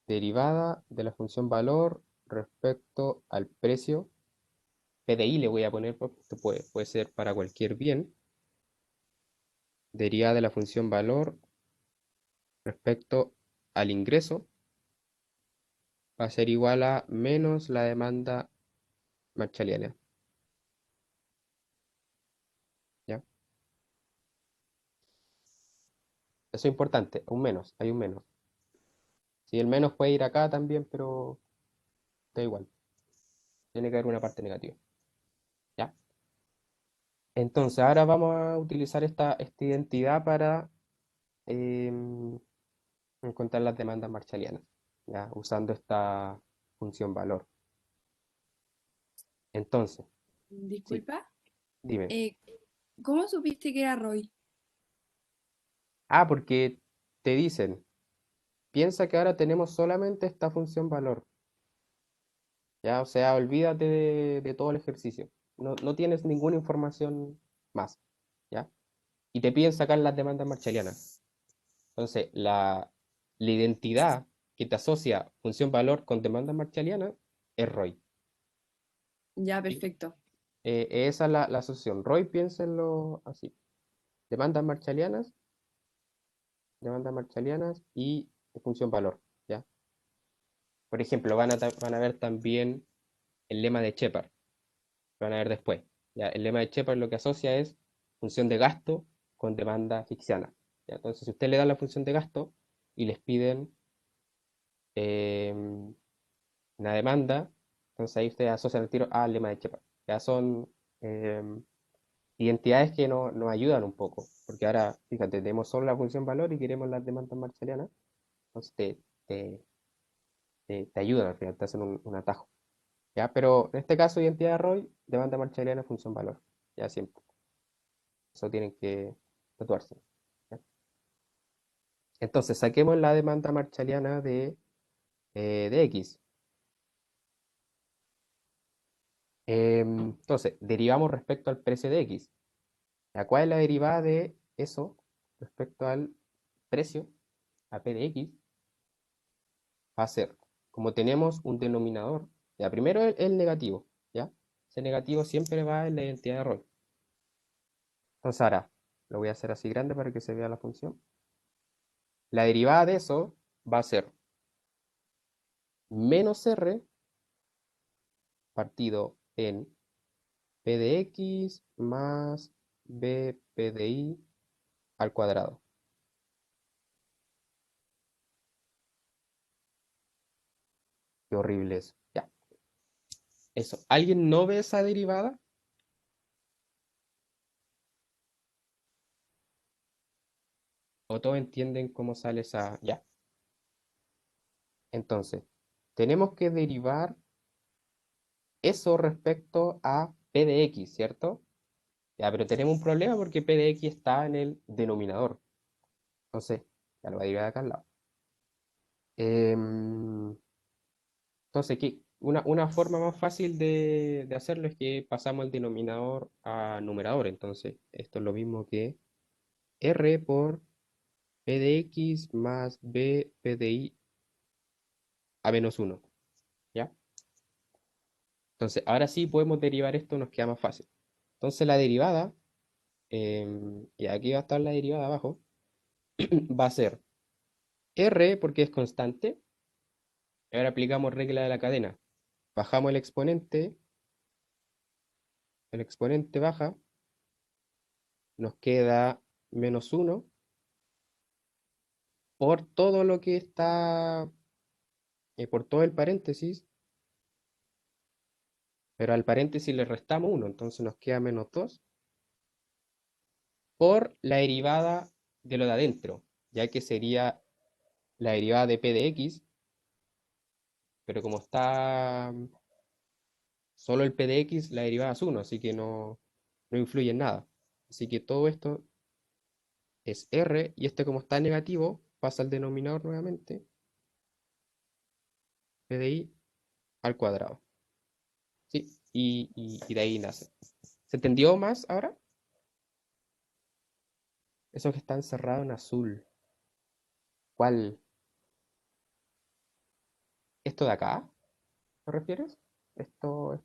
derivada de la función valor respecto al precio. PDI le voy a poner porque esto puede ser para cualquier bien. Derivada de la función valor respecto al ingreso va a ser igual a menos la demanda marshalliana. ¿Ya? Eso es importante, un menos, hay un menos. Si el menos puede ir acá también, pero da igual. Tiene que haber una parte negativa. ¿Ya? Entonces, ahora vamos a utilizar esta identidad para em, encontrar las demandas marshallianas, ¿ya? Usando esta función valor. Entonces, sí, Disculpa, dime. eh, ¿cómo supiste que era Roy? Ah, porque te dicen, piensa que ahora tenemos solamente esta función valor, ¿ya? O sea, olvídate de todo el ejercicio. No tienes ninguna información más, ¿ya? Y te piden sacar las demandas marshallianas. Entonces, la identidad que te asocia función valor con demanda marshalliana es Roy. Ya, ¿Sí? perfecto. Esa es la asociación. Roy, piénsenlo así. Demandas marshallianas y función valor, ¿ya? Por ejemplo, van a ver también el lema de Shepard, lo van a ver después. ¿Ya? El lema de Shepard lo que asocia es función de gasto con demanda ficsiana. ¿Ya? Entonces, si usted le da la función de gasto y les piden una demanda, entonces ahí ustedes asocian el tiro al lema de Shepard. Ya son identidades que nos ayudan un poco, porque ahora, fíjate, tenemos solo la función valor y queremos las demandas marshallianas, entonces te, te ayudan al final, te hacen un atajo. ¿Ya? Pero en este caso, identidad de ROI, demanda marshalliana, función valor. Ya siempre. Eso tienen que tatuarse. ¿Ya? Entonces, saquemos la demanda marshalliana de X. Entonces, derivamos respecto al precio de X. ¿Cuál es la derivada de eso respecto al precio, a P de X? Va a ser, como tenemos un denominador, ya primero el negativo, ¿ya? Ese negativo siempre va en la identidad de ROI. Entonces ahora, lo voy a hacer así grande para que se vea la función. La derivada de eso va a ser menos R partido en P de X más B P de Y al cuadrado. Qué horrible eso. Ya. Eso. ¿Alguien no ve esa derivada? ¿O todos entienden cómo sale esa? Ya. Entonces, tenemos que derivar eso respecto a P de X, ¿cierto? Ya, pero tenemos un problema porque P de X está en el denominador. Entonces, ya lo voy a derivar acá al lado. Entonces, una forma más fácil de hacerlo es que pasamos el denominador a numerador. Entonces, esto es lo mismo que R por P de X más B P de Y a menos 1. ¿Ya? Entonces, ahora sí podemos derivar esto, nos queda más fácil. Entonces, la derivada, y aquí va a estar la derivada abajo, va a ser R porque es constante. Ahora aplicamos regla de la cadena. Bajamos el exponente baja, nos queda menos 1 por todo lo que está, por todo el paréntesis, pero al paréntesis le restamos 1, entonces nos queda menos 2 por la derivada de lo de adentro, ya que sería la derivada de P de X, pero como está solo el P de X, la derivada es 1, así que no influye en nada. Así que todo esto es R, y este como está negativo, pasa al denominador nuevamente, P de Y al cuadrado. ¿Sí? Y de ahí nace. ¿Se entendió más ahora? Eso que está encerrado en azul. ¿Cuál? ¿Esto de acá? ¿Te refieres? ¿Esto?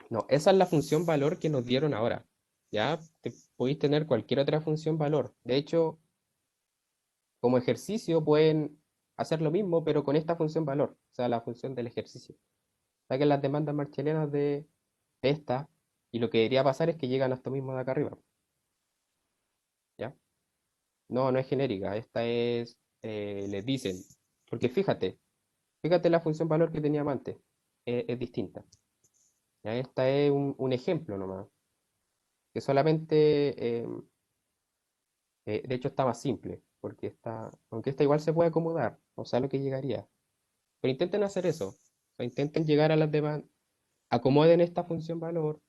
No, esa es la función valor que nos dieron ahora. ¿Ya? Podéis tener cualquier otra función valor. De hecho, como ejercicio pueden hacer lo mismo, pero con esta función valor. O sea, la función del ejercicio. Saquen las demandas marchelianas de esta, y lo que debería pasar es que llegan a esto mismo de acá arriba. ¿Ya? No, no es genérica. Esta es, les dicen. Porque fíjate la función valor que teníamos antes. Es distinta. ¿Ya? Esta es un ejemplo nomás. Que solamente, de hecho, está más simple. Porque aunque esta igual se puede acomodar. O sea, lo que llegaría. Pero intenten hacer eso. O sea, intenten llegar a las demás. Acomoden esta función valor.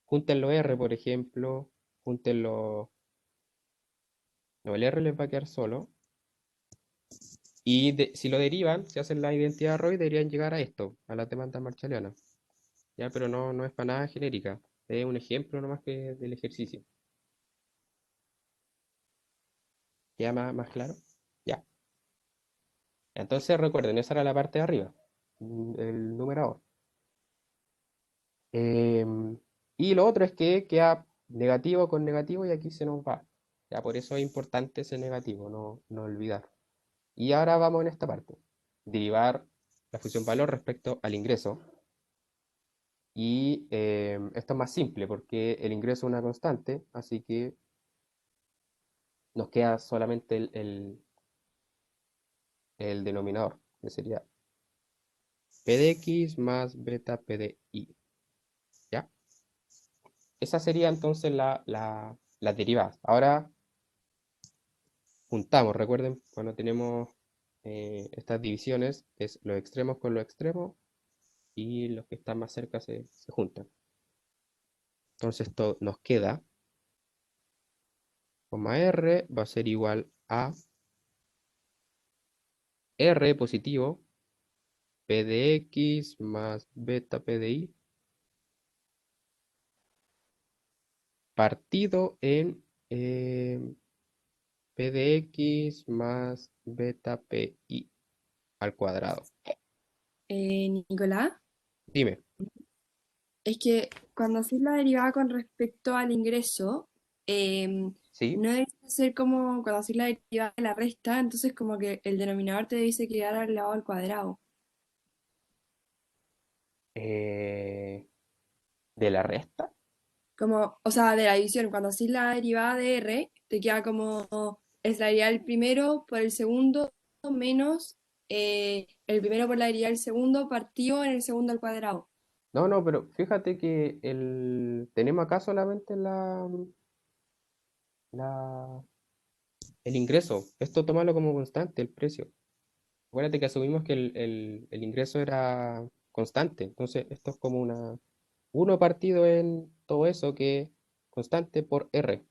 Junten los R, por ejemplo. Junten los. No, el R les va a quedar solo. Y si lo derivan, si hacen la identidad ROI, deberían llegar a esto, a las demandas marshallianas. Ya, pero no es para nada genérica. Es un ejemplo nomás que del ejercicio. ¿Queda más claro? Ya. Entonces recuerden, esa era la parte de arriba, el numerador. Y lo otro es que queda negativo con negativo y aquí se nos va. Ya, por eso es importante ese negativo, no olvidar. Y ahora vamos en esta parte. Derivar la función valor respecto al ingreso. Y esto es más simple porque el ingreso es una constante, así que nos queda solamente el denominador, que sería P de X más beta P de Y. ¿Ya? Esa sería entonces la derivada. Ahora juntamos, recuerden, cuando tenemos estas divisiones, es los extremos con los extremos y los que están más cerca se juntan. Entonces esto nos queda, coma R va a ser igual a R positivo, P de X más beta P de Y, partido en P de X más beta PI al cuadrado. Nicolás, Dime, es que cuando haces la derivada con respecto al ingreso, ¿sí? no debe ser como cuando haces la derivada de la resta, entonces como que el denominador te dice quedar al lado al cuadrado. ¿De la resta? Como, o sea, de la división, cuando haces la derivada de R, te queda como, es la derivada del primero por el segundo menos el primero por la derivada del segundo partido en el segundo al cuadrado. No, no, pero fíjate que tenemos acá solamente la- el ingreso. Esto tómalo como constante, el precio. Acuérdate que asumimos que el ingreso era constante. Entonces, esto es como uno partido en todo eso que es constante por R.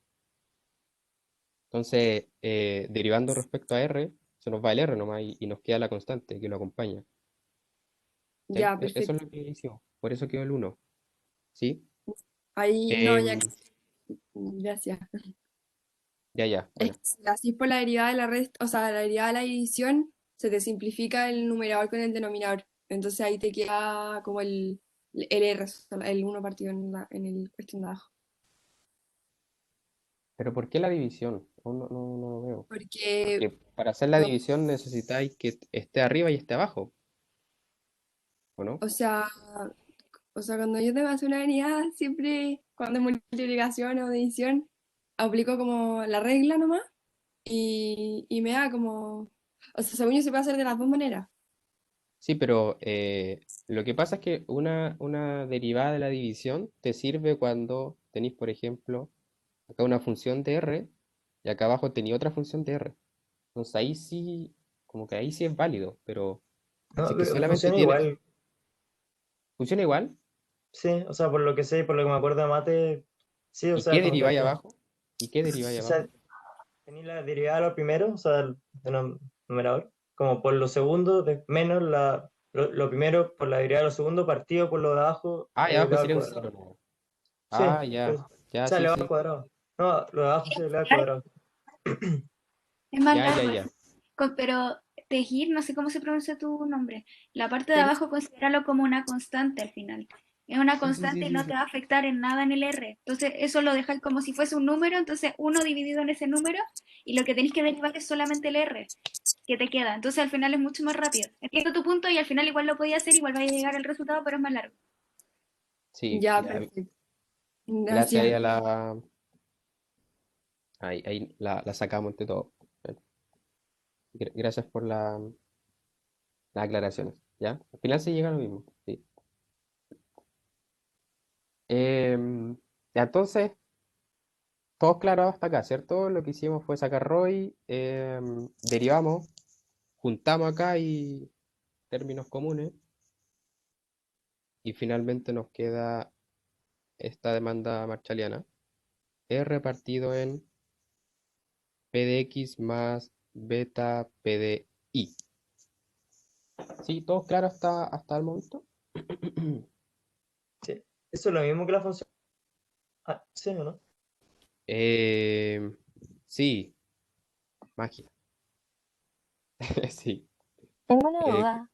Entonces, derivando respecto a R, se nos va el R nomás y nos queda la constante que lo acompaña. ¿Sí? Ya, Eso es perfecto. lo que hicimos. Por eso quedó el uno. ¿Sí? Ahí, no, ya, Em, gracias. ya, ya. Es Bueno. que si así por la derivada de la resta, o sea, la derivada de la división, se te simplifica el numerador con el denominador. Entonces ahí te queda como el R, o sea, el uno partido en el cuestión de abajo. Pero ¿por qué la división? No lo veo. Porque, Porque para hacer la no, división necesitáis que esté arriba y esté abajo, ¿o no? o sea, cuando yo tengo que hacer una derivada, siempre cuando es multiplicación o división, aplico como la regla nomás y me da como, o sea, según yo se puede hacer de las dos maneras. Sí, pero lo que pasa es que una derivada de la división te sirve cuando tenéis, por ejemplo, acá una función de R y acá abajo tenía otra función de R. Entonces ahí sí, como que ahí sí es válido, pero si No, es que pero solamente funciona tienes, igual. funciona igual. Sí, o sea, por lo que sé y por lo que me acuerdo de mate, sí, o ¿Y sea, qué como que al deriváis final, abajo? ¿Y qué deriváis o abajo? sea, tenéis la derivada de lo primero, o sea, el numerador, como por lo segundo, menos lo primero por la derivada de lo segundo, partido por lo de abajo, Ah, y abajo elevado al sería un cuadrado. cero luego. Sí, Ah, ya, pues, o ya, sea, sí, elevado al sí. cuadrado. No, lo de abajo sí, elevado al Largo, cuadrado. es más Ya, ya, largo. ya. Pero Tejir, no sé cómo se pronuncia tu nombre. La parte de Pero abajo considéralo como una constante al final. Es una Sí, sí, sí, constante y sí, no te sí. va a afectar en nada en el R. Entonces eso lo dejáis como si fuese un número, entonces uno dividido en ese número y lo que tenéis que derivar es solamente el R que te queda. Entonces al final es mucho más rápido. Entiendo tu punto y al final igual lo podía hacer, igual vais a llegar al resultado, pero es más largo. Sí, ya, ya. perfecto. Gracias ahí Gracias. a la. Ahí la sacamos entre todos. Gracias por las aclaraciones. ¿Ya? Al final se llega a lo mismo. Sí. Ya, entonces, todo claro hasta acá, ¿cierto? Lo que hicimos fue sacar ROI, derivamos, juntamos acá y términos comunes, y finalmente nos queda esta demanda marshalliana. R partido en P de X más beta P de Y. ¿Sí? ¿Todo claro hasta el momento? Sí. Eso es lo mismo que la función. Ah, sí, ¿o no? Eh, sí, magia. Sí. Tengo una Eh, duda.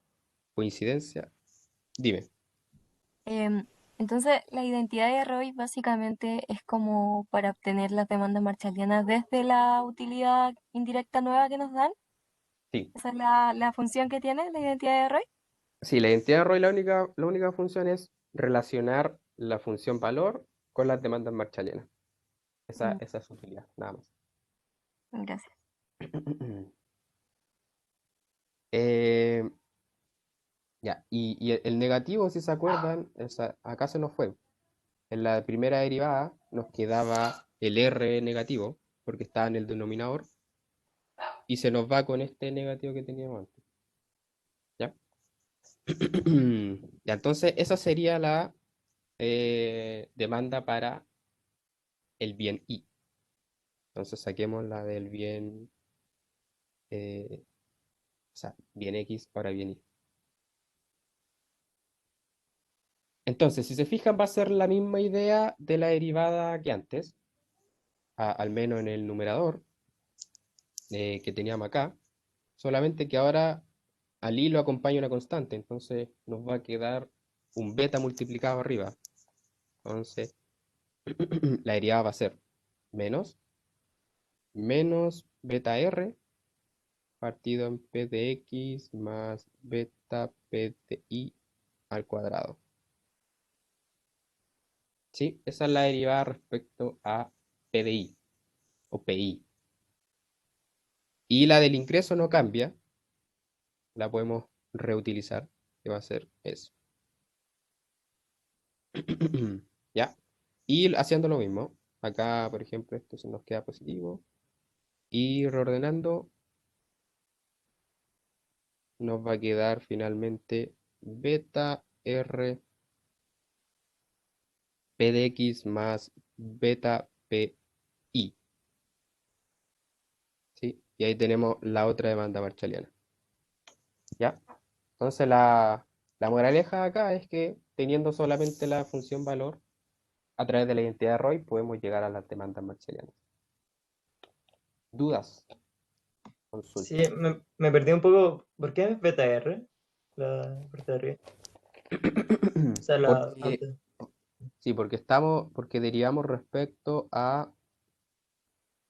coincidencia. Dime. Em, entonces, la identidad de ROI básicamente es como para obtener las demandas marshallianas desde la utilidad indirecta nueva que nos dan. Sí, Esa es la función que tiene la identidad de Roy. sí, la identidad de Roy, la única función es relacionar la función valor con las demandas marshalianas. Esa, Mm, esa es su utilidad, nada más. gracias. Eh, ya, y el negativo, si se acuerdan, acá se nos fue. En la primera derivada nos quedaba el R negativo, porque estaba en el denominador, y se nos va con este negativo que teníamos antes. ¿Ya? Ya, entonces esa sería la demanda para el bien I. Entonces saquemos la del bien, o sea, bien X para bien Y. Entonces, si se fijan, va a ser la misma idea de la derivada que antes, al menos en el numerador que teníamos acá, solamente que ahora al I lo acompaña una constante, entonces nos va a quedar un beta multiplicado arriba. Entonces, la derivada va a ser menos beta R partido en P de X más beta P de Y al cuadrado. ¿Sí? Esa es la derivada respecto a P de Y o PI. Y la del ingreso no cambia, la podemos reutilizar, que va a ser eso. ¿Ya? Y haciendo lo mismo, acá, por ejemplo, esto se nos queda positivo. Y reordenando, nos va a quedar finalmente beta R P de X más beta P I. ¿Sí? Y ahí tenemos la otra demanda marshalliana. ¿Ya? Entonces la moraleja acá es que teniendo solamente la función valor, a través de la identidad de Roy podemos llegar a las demandas marshallianas. ¿Dudas? Sí, Consultas. me perdí un poco. ¿Por qué es beta R? La parte de arriba. O sea, la Porque, antes. sí, porque derivamos respecto a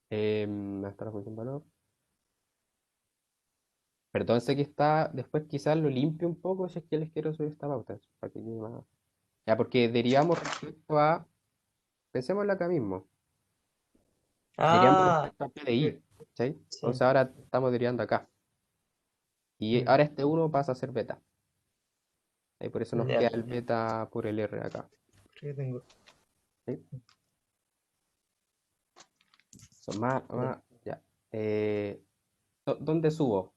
hasta la función valor. Perdón, sé que está, después quizás lo limpio un poco si es que les quiero subir esta pauta. Para que quede más. Ya, porque derivamos respecto a, pensémoslo acá mismo, derivamos Ah, respecto a PDI, ¿sí? Entonces sí, ahora estamos derivando acá. Y ahora este uno pasa a ser beta. Y por eso nos ya. queda el beta por el R acá. ¿Qué tengo? ¿Sí? Son más, ya. ¿Dónde subo?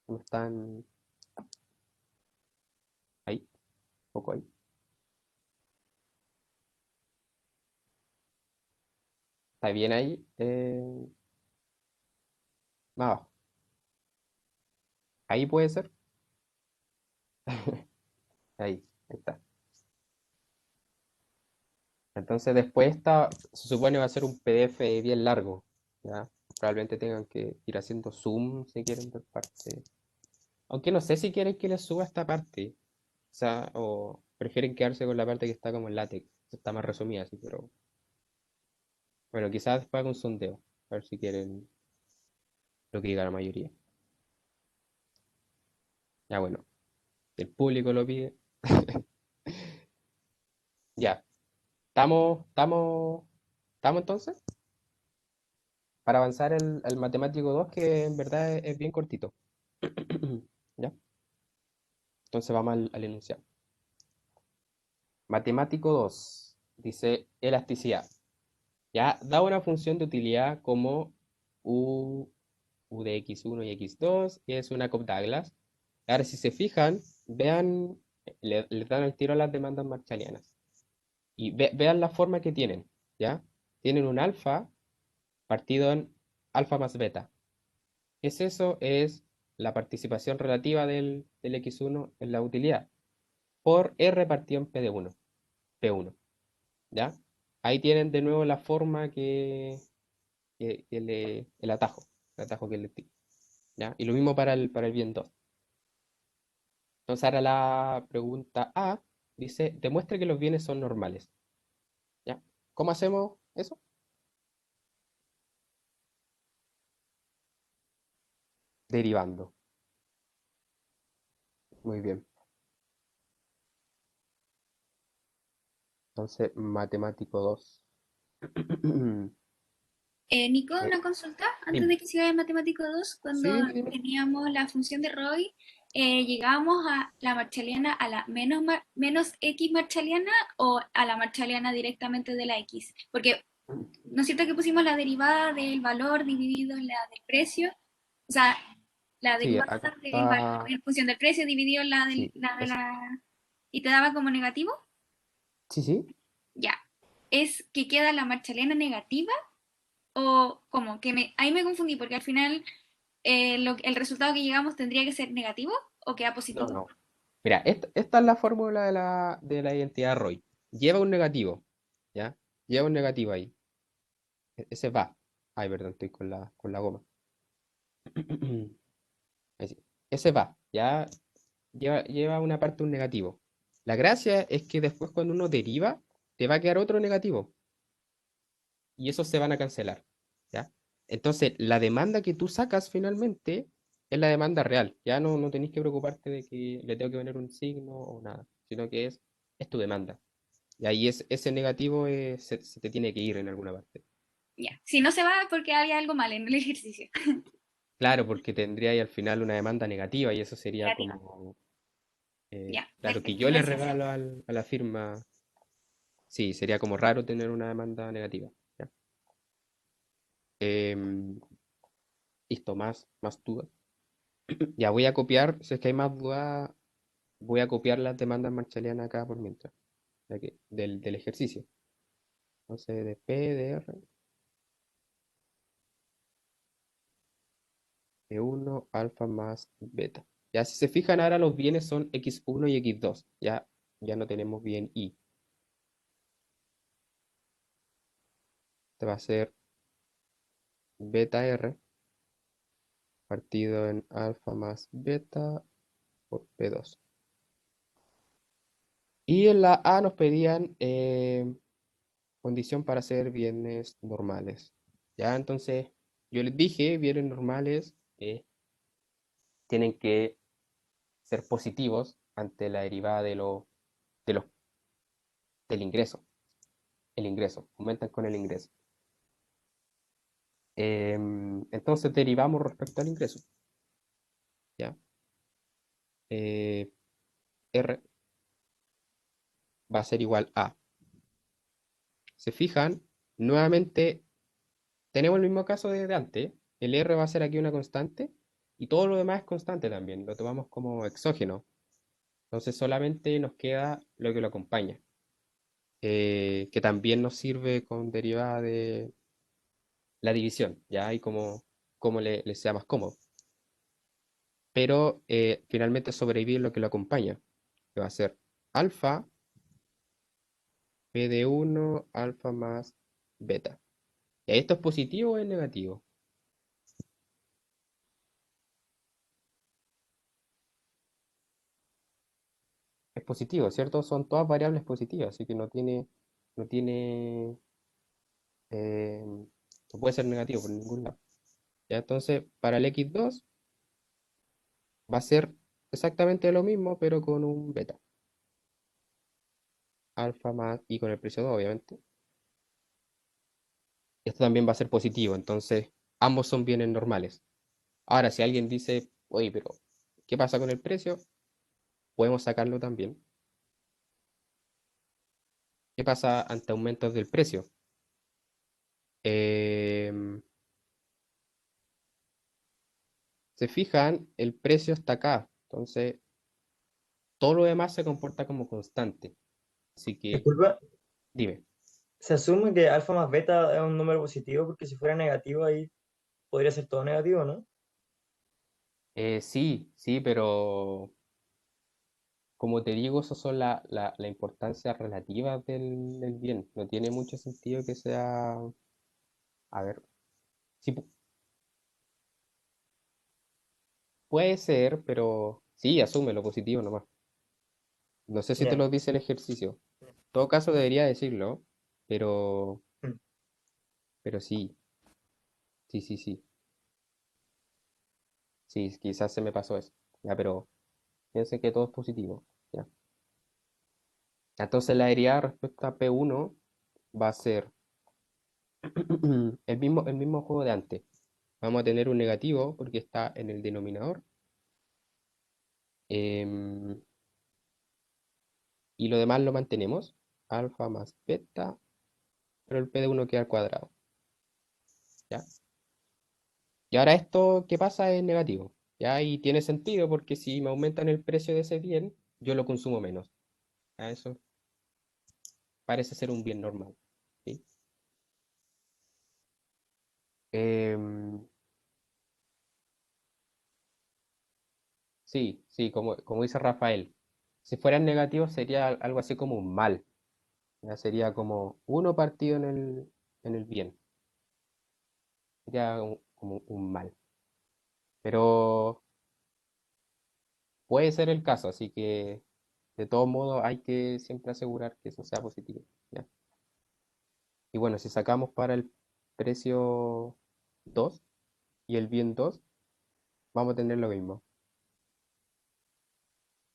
¿Cómo están? Ahí, poco ahí. ¿Está bien ahí? Más abajo. Ahí puede ser. Ahí está. Entonces después se supone va a ser un PDF bien largo, ¿ya? Probablemente tengan que ir haciendo zoom si quieren ver parte. Aunque no sé si quieren que les suba esta parte. O sea, o prefieren quedarse con la parte que está como en látex. Está más resumida así, pero bueno, quizás después haga un sondeo. A ver si quieren lo que diga la mayoría. Ya bueno, el público lo pide. Ya, estamos entonces para avanzar el matemático 2 que en verdad es bien cortito. ¿Ya? Entonces vamos al enunciado. Matemático 2 dice elasticidad. Ya da una función de utilidad como U de x1 y x2, y es una Cobb-Douglas. Ahora, si se fijan, vean, le dan el tiro a las demandas marshallianas. Y vean la forma que tienen, ¿ya? Tienen un alfa partido en alfa más beta. ¿Qué es eso? Es la participación relativa del x1 en la utilidad por R partido en P de 1, P1, ¿ya? Ahí tienen de nuevo la forma el atajo que le tiro, ¿ya? Y lo mismo para el bien 2. Entonces ahora la pregunta A dice, demuestre que los bienes son normales, ¿ya? ¿Cómo hacemos eso? derivando. Muy bien. Entonces, matemático 2. Nico, una consulta antes Dime. de que siga el matemático 2. Cuando Sí, dime. teníamos la función de Roy, llegábamos a la marchaliana a la menos x marchaliana o a la marchaliana directamente de la x. Porque ¿no es cierto que pusimos la derivada del valor dividido en la del precio? O sea, la Sí, derivada acá del valor está. en función del precio dividido en la Sí, de la... ¿Y te daba como negativo? sí. Ya. ¿Es que queda la marchaliana negativa? ¿O cómo? Ahí me confundí porque al final el resultado que llegamos tendría que ser negativo o queda No, positivo. no. Mira, esta es la fórmula de la identidad Roy. Lleva un negativo, ¿ya? Lleva un negativo ahí. Ese va. Ay, perdón, estoy con la goma. Ahí sí. Ese va, ya lleva una parte un negativo. La gracia es que después cuando uno deriva, te va a quedar otro negativo. Y esos se van a cancelar, ¿ya? Entonces, la demanda que tú sacas finalmente es la demanda real. Ya no tenés que preocuparte de que le tengo que poner un signo o nada, sino que es tu demanda. Y ahí ese negativo se te tiene que ir en alguna parte. Ya. Si no se va es porque hay algo mal en el ejercicio. Claro, porque tendría ahí al final una demanda negativa y eso sería Negativa. como, Ya, claro, que perfecto, yo le gracias. regalo a la firma. Sí, sería como raro tener una demanda negativa. ¿Ya? Em, Listo, más dudas. Ya voy a copiar, si es que hay más dudas, voy a copiar las demandas marshallianas acá por mientras, ya que, del ejercicio. Entonces, de P, de R, de 1 alfa más beta. Ya si se fijan ahora los bienes son x1 y x2. Ya no tenemos bien y. Este va a ser beta R partido en alfa más beta por P2. Y en la A nos pedían condición para hacer bienes normales. Ya, entonces yo les dije, bienes normales tienen que ser positivos ante la derivada de los, del ingreso. El ingreso, aumentan con el ingreso. Entonces derivamos respecto al ingreso. ¿Ya? R va a ser igual a. Se fijan, nuevamente tenemos el mismo caso de antes. El R va a ser aquí una constante y todo lo demás es constante también. Lo tomamos como exógeno. Entonces solamente nos queda lo que lo acompaña, que también nos sirve con derivada de la división, ya y como le sea más cómodo. Pero finalmente sobrevivir lo que lo acompaña, que va a ser alfa, P de 1, alfa más beta. ¿Y esto es positivo o es negativo? Es positivo, ¿cierto? Son todas variables positivas, así que no tiene, no puede ser negativo por ningún lado. Ya, entonces, para el x2 va a ser exactamente lo mismo, pero con un beta. Alfa más y con el precio 2, obviamente. Esto también va a ser positivo, entonces ambos son bienes normales. Ahora, si alguien dice, oye, pero ¿qué pasa con el precio? Podemos sacarlo también. ¿Qué pasa ante aumentos del precio? Em, Se fijan, el precio está acá, entonces todo lo demás se comporta como constante. Así que, Disculpa, dime. se asume que alfa más beta es un número positivo porque si fuera negativo ahí podría ser todo negativo, ¿no? Sí, pero como te digo, eso son la importancia relativa del bien. No tiene mucho sentido que sea, a ver, sí puede ser, pero sí, asume lo positivo nomás. No sé si te Ya. lo dice el ejercicio. En todo caso debería decirlo, pero, Mm. pero sí. Sí, quizás se me pasó eso. Ya, pero piensen que todo es positivo. Ya. Entonces la derivada respecto a P1 va a ser el mismo juego de antes. Vamos a tener un negativo porque está en el denominador. em, y lo demás lo mantenemos. Alfa más beta, pero el P de 1 queda al cuadrado. ¿Ya? Y ahora esto que pasa es negativo. ¿Ya? Y tiene sentido porque si me aumentan el precio de ese bien, yo lo consumo menos. ¿Ya? Eso parece ser un bien normal. ¿Sí? Em, sí, sí, como dice Rafael. Si fueran negativos sería algo así como un mal. ¿Ya? Sería como uno partido en el bien. Sería como un mal. Pero puede ser el caso, así que de todos modos hay que siempre asegurar que eso sea positivo. ¿Ya? Y bueno, si sacamos para el precio 2 y el bien 2 vamos a tener lo mismo.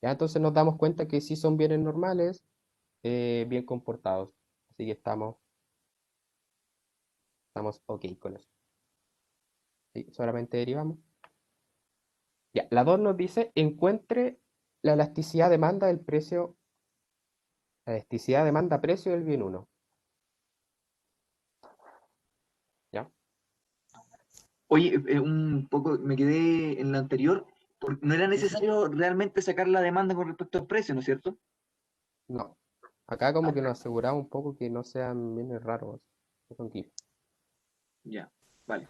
Ya entonces nos damos cuenta que sí son bienes normales, bien comportados. Así que estamos ok con eso. ¿Sí? Solamente derivamos. Ya, la 2 nos dice, encuentre la elasticidad demanda del precio, la elasticidad demanda precio del bien uno. ¿Ya? Oye, un poco me quedé en la anterior, porque no era necesario realmente sacar la demanda con respecto al precio, ¿no es cierto? No. Acá como que nos aseguramos un poco que no sean bienes raros. Que son GIF. Ya, vale.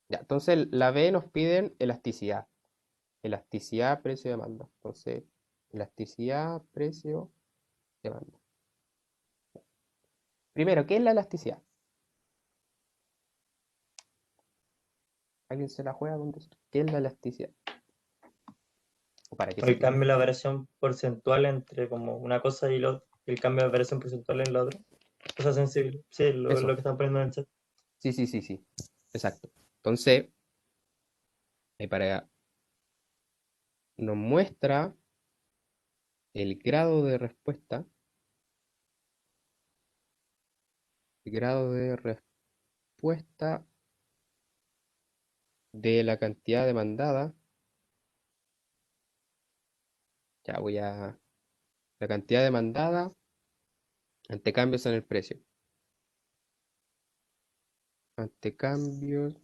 Ya, entonces la B nos piden elasticidad. Elasticidad, precio, demanda. Entonces, elasticidad, precio, demanda. Primero, ¿qué es la elasticidad? ¿Alguien se la juega con decir? ¿Qué es la elasticidad? ¿O para qué El sirve? cambio de la variación porcentual entre como una cosa y el cambio de variación porcentual en la otra. Cosa sensible. Sí, lo Eso. que están poniendo en el chat. Sí, sí, sí, sí. Exacto. Entonces, para nos muestra el grado de respuesta, de la cantidad demandada. Ya la cantidad demandada ante cambios en el precio. Ante cambios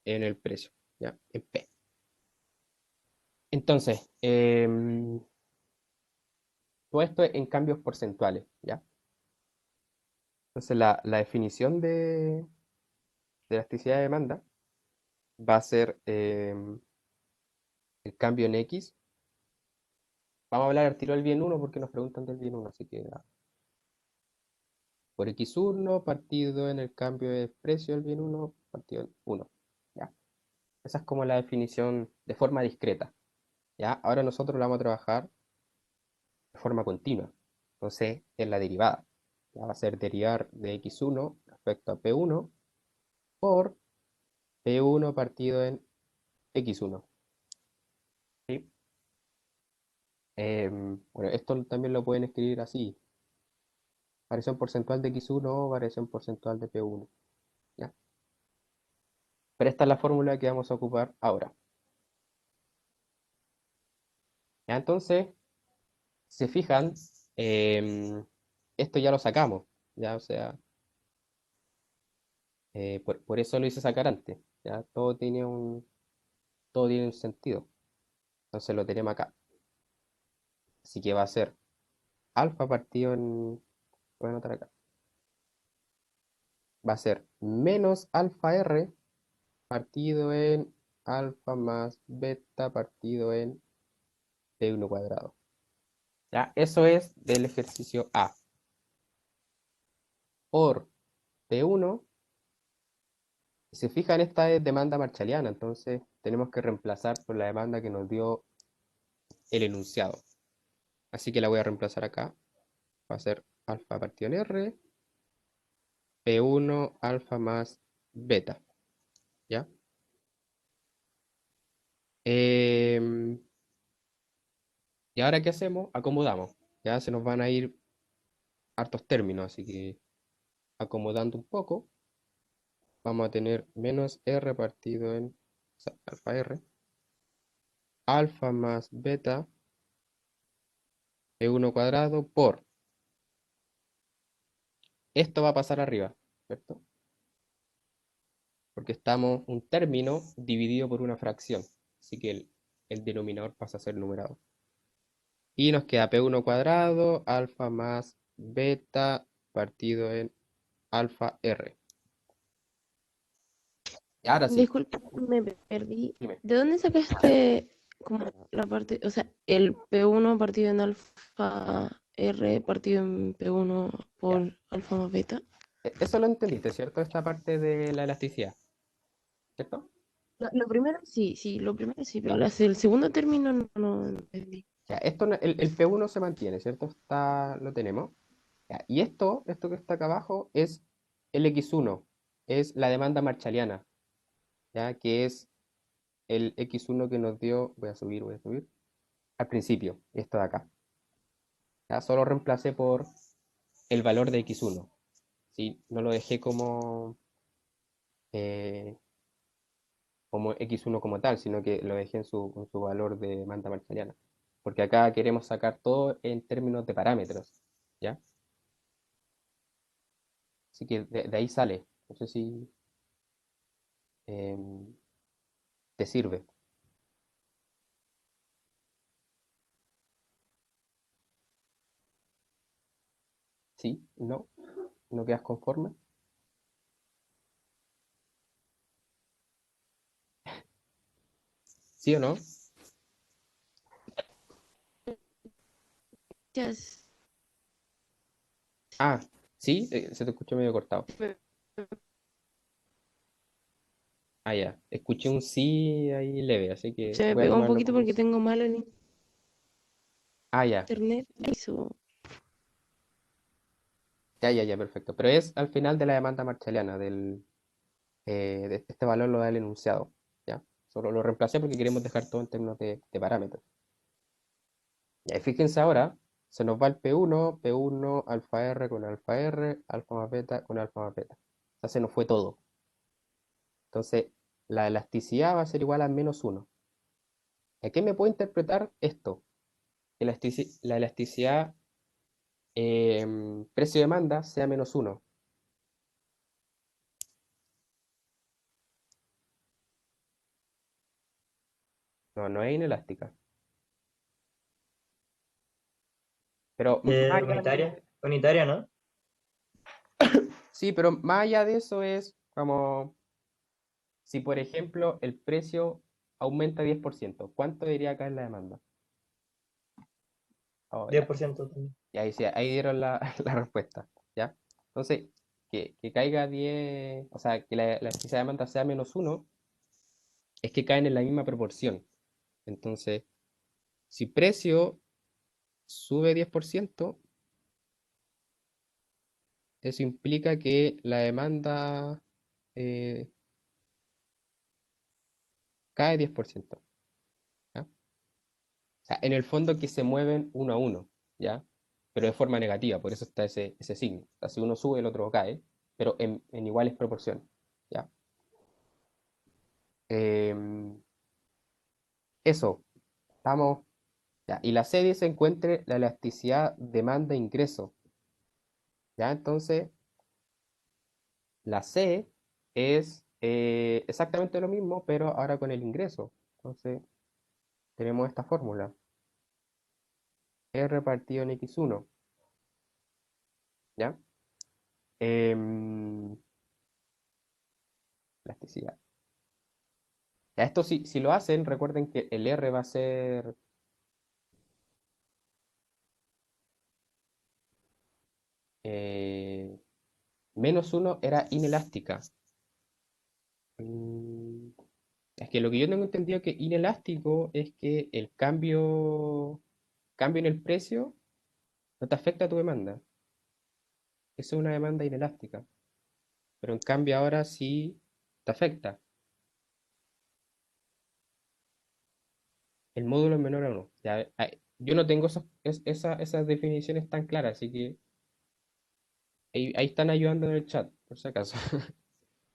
en el precio. Ya, en P. Entonces, todo esto en cambios porcentuales, ¿ya? Entonces, la definición de elasticidad de demanda va a ser el cambio en X. Vamos a hablar al tiro del bien 1 porque nos preguntan del bien 1, así que por X1 partido en el cambio de precio del bien 1 partido en 1. ¿Ya? Esa es como la definición de forma discreta. ¿Ya? Ahora nosotros la vamos a trabajar de forma continua. Entonces, en la derivada. Ya va a ser derivar de X1 respecto a P1 por P1 partido en X1. ¿Sí? Bueno, esto también lo pueden escribir así. Variación porcentual de X1 o variación porcentual de P1. ¿Ya? Pero esta es la fórmula que vamos a ocupar ahora. ¿Ya? Entonces, se fijan, esto ya lo sacamos. ¿Ya? O sea, por eso lo hice sacar antes. ¿Ya? Todo tiene un sentido. Entonces lo tenemos acá. Así que va a ser alfa partido en... Voy a anotar acá. Va a ser menos alfa r partido en alfa más beta partido en P1 cuadrado. ¿Ya? Eso es del ejercicio A. Por P1, si se fijan, esta es demanda marshalliana, entonces tenemos que reemplazar por la demanda que nos dio el enunciado. Así que la voy a reemplazar acá. Va a ser alfa partido en R, P1 alfa más beta, ¿ya? Em, y ahora, ¿qué hacemos? Acomodamos. Ya se nos van a ir hartos términos, así que acomodando un poco, vamos a tener menos R partido en, o sea, alfa R, alfa más beta E1 cuadrado por, esto va a pasar arriba, ¿cierto? Porque estamos un término dividido por una fracción, así que el denominador pasa a ser numerado. Y nos queda P1 cuadrado, alfa más beta partido en alfa R. Y ahora sí, Disculpa, me perdí. dime. ¿De dónde sacaste como la parte, o sea, el P1 partido en alfa R partido en P1 Ya. por alfa más beta? Eso lo entendiste, ¿cierto? Esta parte de la elasticidad, ¿cierto? Lo primero sí, lo primero sí, pero Ya. el segundo término no entendí. Ya, esto el P1 se mantiene, ¿cierto? Lo tenemos. Ya, y esto que está acá abajo es el X1, es la demanda marshalliana, ¿ya? Que es el X1 que nos dio, voy a subir, al principio, esto de acá. ¿Ya? Solo reemplacé por el valor de X1, ¿sí? No lo dejé eh, como X1 como tal, sino que lo dejé con su valor de demanda marshalliana. Porque acá queremos sacar todo en términos de parámetros, ¿ya? Así que de ahí sale. No sé si em, te sirve. ¿Sí? ¿No? ¿No quedas conforme? ¿Sí o no? Yes. Ah, sí, se te escuchó medio cortado. Ah, ya. Escuché un sí ahí leve, así que Se me voy a pegó un tomarlo poquito como un porque sí. tengo malo el Ah, ya. internet. Eso. Ya, perfecto. Pero es al final de la demanda marshalliana, de este valor lo da el enunciado, ¿ya? Solo lo reemplacé porque queremos dejar todo en términos de parámetros. Y fíjense ahora, se nos va el P1 alfa R con alfa R, alfa más beta con alfa más beta. O sea, se nos fue todo. Entonces, la elasticidad va a ser igual a -1. ¿A qué me puedo interpretar esto? Que la elasticidad precio-demanda sea -1. No, no es inelástica. Pero más allá Unitaria, unitaria, ¿no? sí, pero más allá de eso es como si, por ejemplo, el precio aumenta 10%, ¿cuánto diría acá en la demanda? Oh, ya. 10% también. Y ahí, sí, ahí dieron la, la respuesta, ¿ya? Entonces, que caiga 10, o sea, que la elasticidad de demanda sea -1, es que caen en la misma proporción. Entonces, si precio sube 10%, eso implica que la demanda eh, cae 10%, ¿ya? O sea, en el fondo que se mueven uno a uno, ¿ya? Pero de forma negativa, por eso está ese signo. O sea, si uno sube, el otro cae, pero en iguales proporciones, ¿ya? Em, eso, estamos, ya. Y la C dice encuentre la elasticidad demanda-ingreso, ¿ya? Entonces, la C es exactamente lo mismo, pero ahora con el ingreso. Entonces, tenemos esta fórmula. R partido en X1, ¿ya? Em, elasticidad. Ya esto si lo hacen, recuerden que el R va a ser eh, -1 era inelástica. Mm, Es que lo que yo tengo entendido que inelástico es que el cambio en el precio no te afecta a tu demanda. Eso es una demanda inelástica. Pero en cambio ahora sí te afecta. El módulo es menor a 1. Ya, yo no tengo esas definiciones tan claras, así que ahí están ayudando en el chat, por si acaso.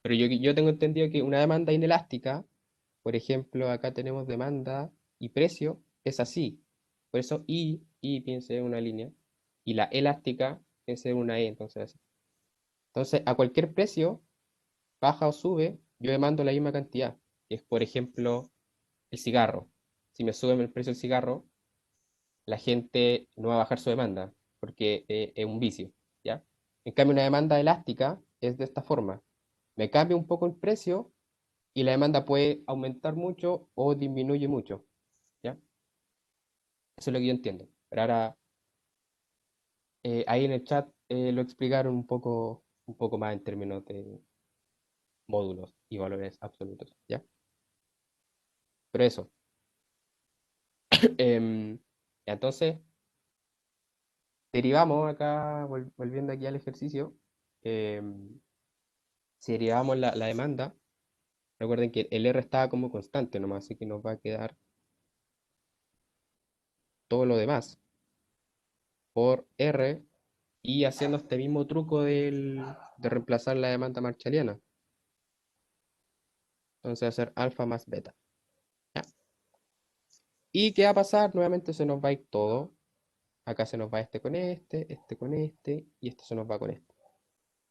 Pero yo tengo entendido que una demanda inelástica, por ejemplo, acá tenemos demanda y precio, es así. Por eso I piense en una línea, y la elástica piense en una E, entonces así. Entonces, a cualquier precio, baja o sube, yo demando la misma cantidad. Que es, por ejemplo, el cigarro. Si me sube el precio del cigarro, la gente no va a bajar su demanda, porque es un vicio, ¿ya? En cambio, una demanda elástica es de esta forma. Me cambia un poco el precio y la demanda puede aumentar mucho o disminuye mucho, ¿ya? Eso es lo que yo entiendo. Pero ahora, ahí en el chat lo explicaron un poco más en términos de módulos y valores absolutos, ¿ya? Pero eso. Em, entonces, derivamos acá, volviendo aquí al ejercicio, em, si derivamos la demanda, recuerden que el R estaba como constante nomás, así que nos va a quedar todo lo demás por R y haciendo este mismo truco de reemplazar la demanda marshalliana. Entonces hacer alfa más beta. ¿Ya? ¿Y qué va a pasar? Nuevamente se nos va a ir todo. Acá se nos va este con este y esto se nos va con este.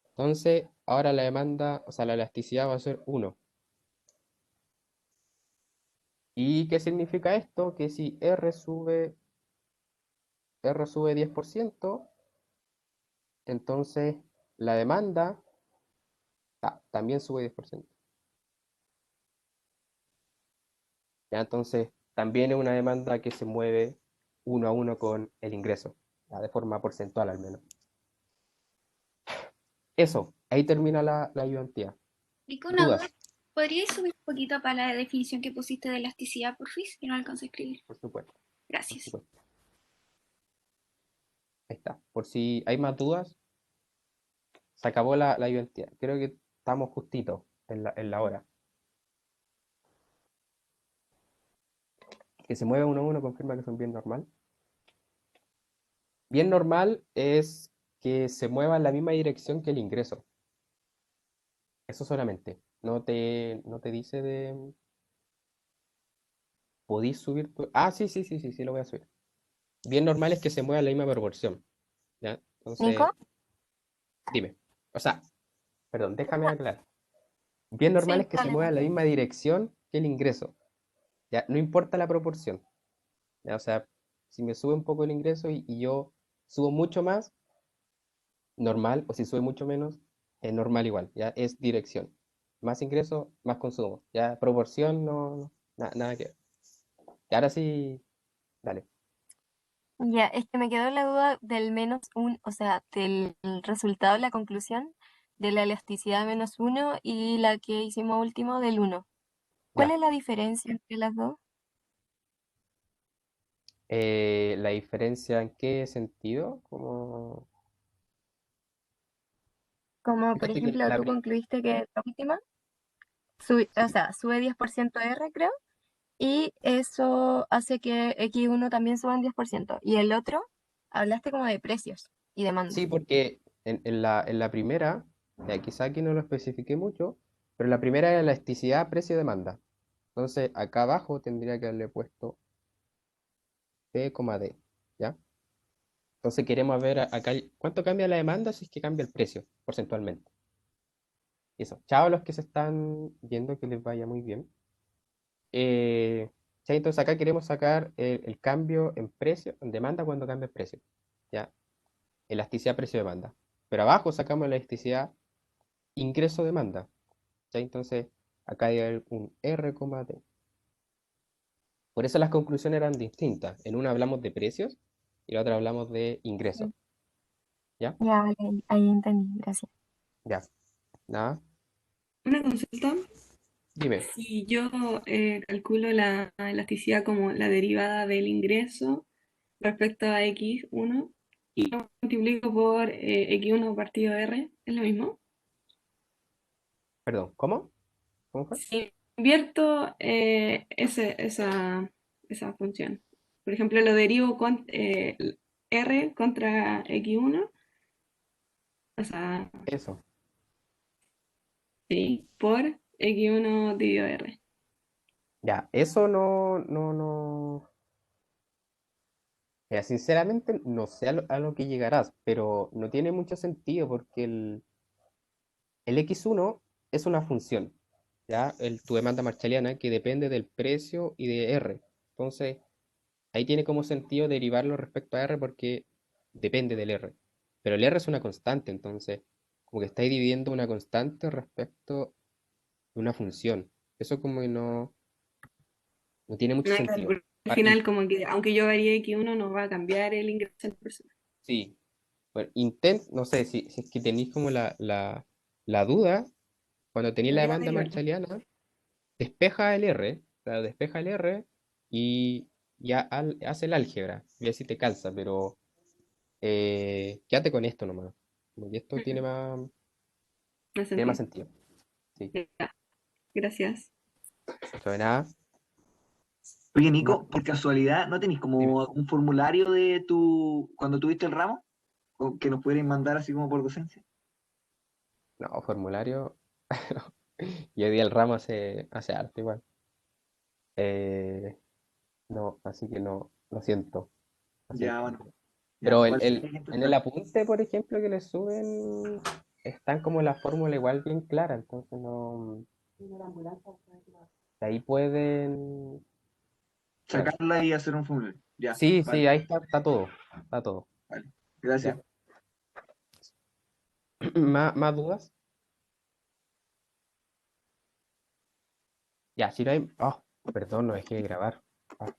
Entonces, ahora la demanda, o sea, la elasticidad va a ser 1. ¿Y qué significa esto? Que si R sube 10%, entonces la demanda también sube 10%. ¿Ya? Entonces, también es una demanda que se mueve 1 a 1 con el ingreso, ¿ya? De forma porcentual al menos. Eso, ahí termina la ayudantía. Nico, una duda. ¿Dudas? ¿Podríais subir un poquito para la definición que pusiste de elasticidad, porfis? Que no alcancé a escribir. Por supuesto, por Gracias. supuesto. Ahí está. Por si hay más dudas, se acabó la ayudantía. Creo que estamos justitos en la hora. Que se mueve 1 a 1 confirma que son bien normal. Bien normal es que se mueva en la misma dirección que el ingreso. Eso solamente. No te dice de... ¿Podéis subir tu...? Ah, sí, sí, sí, sí, sí, lo voy a subir. Bien normal es que se mueva en la misma proporción. ¿Ya? Entonces, Nico, dime. O sea, perdón, déjame aclarar. Bien normal sí, es que se dale. mueva en la misma dirección que el ingreso. ¿Ya? No importa la proporción. ¿Ya? O sea, si me sube un poco el ingreso y yo subo mucho más, normal, o si sube mucho menos, es normal igual, ya es dirección. Más ingreso, más consumo. Ya proporción, nada que ver. Y ahora sí, dale. Ya, es que me quedó la duda del menos un, o sea, del resultado, la conclusión de la elasticidad -1 y la que hicimos último del 1. ¿Cuál Ya. es la diferencia entre las dos? ¿La diferencia en qué sentido? Como... Como por Fíjate que ejemplo, tú concluiste que la última, o sí, sea, sube 10% R, creo, y eso hace que X1 también suba un 10%. Y el otro, hablaste como de precios y demanda. sí, porque en la primera, quizá aquí no lo especifiqué mucho, pero la primera era elasticidad, precio-demanda. Entonces, acá abajo tendría que haberle puesto P, D, ¿ya? Entonces queremos ver acá cuánto cambia la demanda si es que cambia el precio porcentualmente. Eso. Chao a los que se están viendo, que les vaya muy bien. ¿Sí? Entonces acá queremos sacar el cambio en precio, en demanda cuando cambia el precio. ¿Ya? Elasticidad precio-demanda. Pero abajo sacamos la elasticidad ingreso-demanda. ¿Ya? Entonces acá hay un R, D. Por eso las conclusiones eran distintas. En una hablamos de precios y en la otra hablamos de ingresos. ¿Ya? Ya, vale, ahí entendí, gracias. Ya. Nada. Una consulta. Dime. Si yo calculo la elasticidad como la derivada del ingreso respecto a X1 y lo multiplico por X1 partido R, ¿es lo mismo? Perdón, ¿cómo? ¿Cómo fue? Si invierto esa función. Por ejemplo, lo derivo con R contra X1, o sea, Eso. sí, por X1 dividido R. Ya, eso no. Mira, sinceramente no sé a lo que llegarás, pero no tiene mucho sentido porque el X1 es una función, ¿ya? Tu demanda marshalliana que depende del precio y de R. Entonces, ahí tiene como sentido derivarlo respecto a R porque depende del R. Pero el R es una constante, entonces, como que estáis dividiendo una constante respecto de una función. Eso como que no tiene mucho No, claro, sentido. porque al Ah, y final, como que aunque yo varíe X1, no va a cambiar el ingreso de la persona. sí, bueno, no sé, si es que tenéis como la duda, cuando tenéis la Debería demanda derivarlo. marshalliana, despeja el R, o sea, despeja el R y ya hace el álgebra, y así te calza, pero quédate con esto nomás, porque esto Ujú. No tiene más sentido. sentido. Sí, Ya, gracias. eso de nada. Oye, Más, Nico, por casualidad, ¿no tenéis dime. como un formulario de cuando tuviste el ramo? ¿O que nos pudierais mandar así como por docencia? No, formulario. Yo di el ramo hace harto igual. Eh, no, así que no, lo siento. Lo Ya, siento. bueno, ya, Pero igual hay que en el intentar. apunte, por ejemplo, que le suben, están como la fórmula igual bien clara, entonces no. Ahí pueden. Claro. Sacarla y hacer un formulario. Ya, Sí, vale, sí, ahí está todo. Está todo. vale. Gracias. Ya. ¿Más dudas? Ya, si no hay. Oh, perdón, no dejé de grabar. Ah.